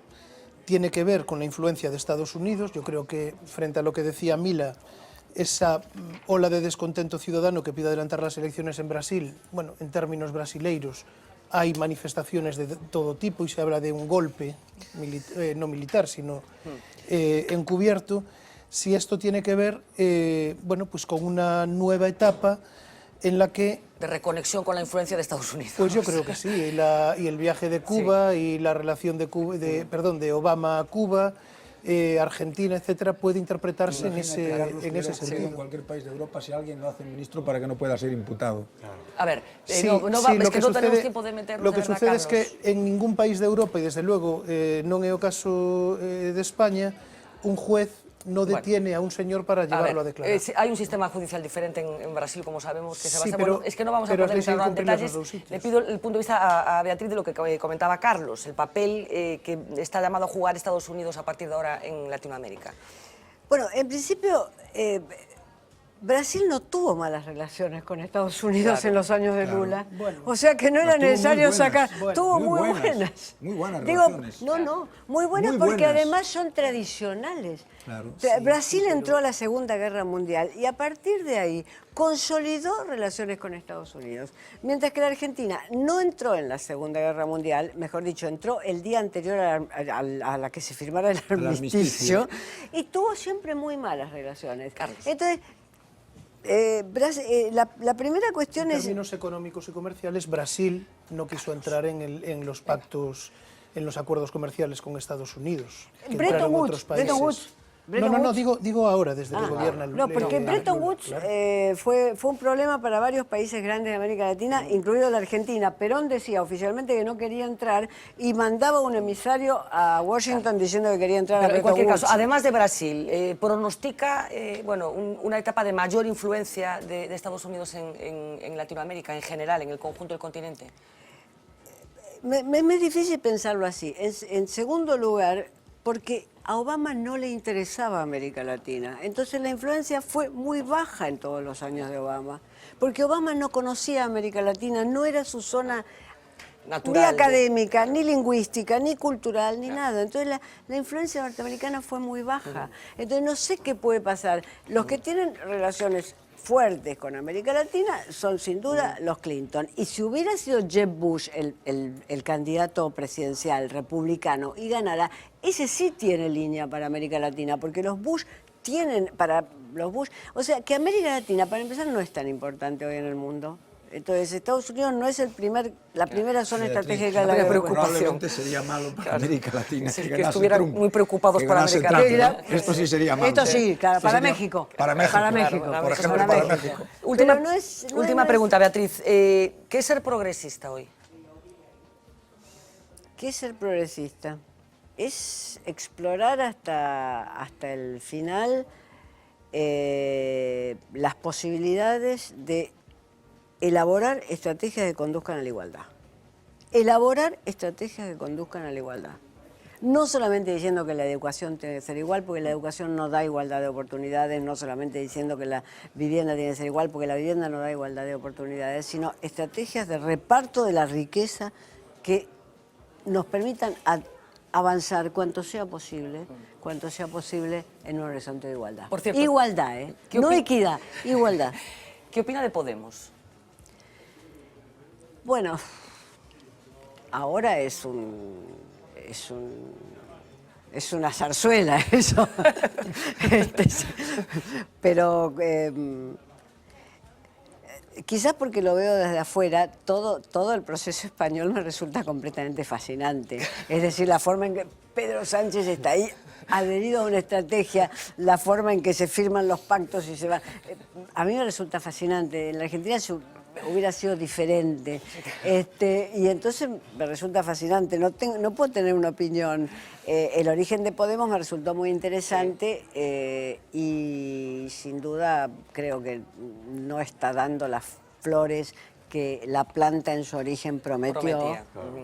tiene que ver con la influencia de Estados Unidos. Yo creo que, frente a lo que decía Mila, esa ola de descontento ciudadano que pide adelantar las elecciones en Brasil, bueno, en términos brasileiros, hay manifestaciones de todo tipo y se habla de un golpe no militar, sino encubierto. Si esto tiene que ver, bueno, pues con una nueva etapa en la que... De reconexión con la influencia de Estados Unidos. Pues yo creo que sí, y el viaje de Cuba, sí, y la relación de Obama a Cuba, Argentina, etcétera, puede interpretarse en ese sentido. En cualquier país de Europa, si alguien lo hace ministro, para que no pueda ser imputado. Claro. A ver, sí, es que no tenemos tiempo de meternos. Lo que sucede es que en ningún país de Europa, y desde luego non é o caso de España, un juez no detiene a un señor para llevarlo a declarar. Hay un sistema judicial diferente en Brasil, como sabemos, que se basa... Pero, bueno, es que no vamos a poder entrar en detalles. Le pido el punto de vista a Beatriz de lo que comentaba Carlos, el papel que está llamado a jugar Estados Unidos a partir de ahora en Latinoamérica. Bueno, en principio, Brasil no tuvo malas relaciones con Estados Unidos en los años de Lula. O sea que no era necesario sacar... Tuvo muy buenas. Muy buenas Digo, relaciones. muy buenas Muy porque buenas. además son tradicionales. Claro. Brasil entró a la Segunda Guerra Mundial y a partir de ahí consolidó relaciones con Estados Unidos. Mientras que la Argentina no entró en la Segunda Guerra Mundial, mejor dicho, entró el día anterior a la que se firmara el armisticio y tuvo siempre muy malas relaciones. Entonces, la primera cuestión En es... términos económicos y comerciales, Brasil no quiso entrar en los pactos, en los acuerdos comerciales con Estados Unidos. que entraron otros países. No, digo ahora, desde que gobierna el... No, porque Bretton Woods fue un problema para varios países grandes de América Latina, incluido la Argentina. Perón decía oficialmente que no quería entrar y mandaba un emisario a Washington diciendo que quería entrar a Pero en Bretton cualquier Woods. caso, además de Brasil, pronostica una etapa de mayor influencia de Estados Unidos en Latinoamérica en general, en el conjunto del continente. Me es difícil pensarlo así. En segundo lugar, porque a Obama no le interesaba América Latina. Entonces la influencia fue muy baja en todos los años de Obama. Porque Obama no conocía América Latina, no era su zona natural, ni académica, ni lingüística, ni cultural, ni nada. Entonces la influencia norteamericana fue muy baja. Entonces no sé qué puede pasar. Los que tienen relaciones fuertes con América Latina son sin duda los Clinton. Y si hubiera sido Jeb Bush el candidato presidencial republicano y ganara, ese sí tiene línea para América Latina, porque los Bush tienen para los Bush... O sea, que América Latina, para empezar, no es tan importante hoy en el mundo. Entonces, Estados Unidos no es la primera zona estratégica de la preocupación. Probablemente sería malo para América Latina. Que estuvieran muy preocupados por América Latina. Latina. Esto sí sería malo. Esto sí, claro, para México. Para México. Para México. Por ejemplo, para México. Última pregunta, Beatriz. ¿Qué es ser progresista hoy? ¿Qué es ser progresista? Es explorar hasta el final las posibilidades de elaborar estrategias que conduzcan a la igualdad. Elaborar estrategias que conduzcan a la igualdad. No solamente diciendo que la educación tiene que ser igual, porque la educación no da igualdad de oportunidades, no solamente diciendo que la vivienda tiene que ser igual, porque la vivienda no da igualdad de oportunidades, sino estrategias de reparto de la riqueza que nos permitan avanzar cuanto sea posible en un horizonte de igualdad. Por cierto, igualdad, no equidad, igualdad. ¿Qué opina de Podemos? Bueno, ahora es una zarzuela eso. Pero quizás porque lo veo desde afuera, todo el proceso español me resulta completamente fascinante. Es decir, la forma en que Pedro Sánchez está ahí adherido a una estrategia, la forma en que se firman los pactos y se va. A mí me resulta fascinante. En la Argentina hubiera sido diferente. Y entonces me resulta fascinante. No puedo tener una opinión. El origen de Podemos me resultó muy interesante y sin duda creo que no está dando las flores que la planta en su origen prometió.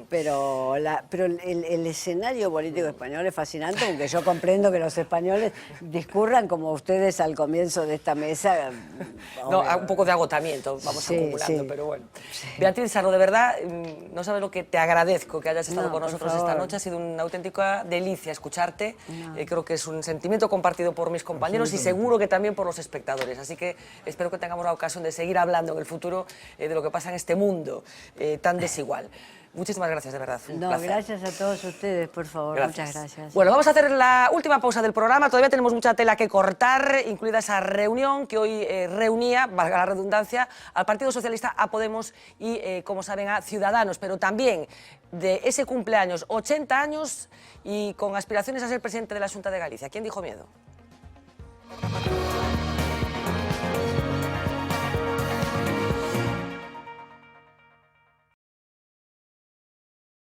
Pero el escenario político español es fascinante, aunque yo comprendo que los españoles discurran como ustedes al comienzo de esta mesa. No, un poco de agotamiento vamos acumulando, pero bueno. Sí. Beatriz Sarro, de verdad, no sabes lo que te agradezco que hayas estado con nosotros esta noche. Ha sido una auténtica delicia escucharte. Creo que es un sentimiento compartido por mis compañeros y seguro que también por los espectadores. Así que espero que tengamos la ocasión de seguir hablando en el futuro de lo que pasa en este mundo tan desigual. Muchísimas gracias, de verdad. No, gracias a todos ustedes, por favor. Gracias. Muchas gracias. Bueno, vamos a hacer la última pausa del programa. Todavía tenemos mucha tela que cortar, incluida esa reunión que hoy reunía, valga la redundancia, al Partido Socialista, a Podemos y, como saben, a Ciudadanos. Pero también de ese cumpleaños, 80 años y con aspiraciones a ser presidente de la Xunta de Galicia. ¿Quién dijo miedo?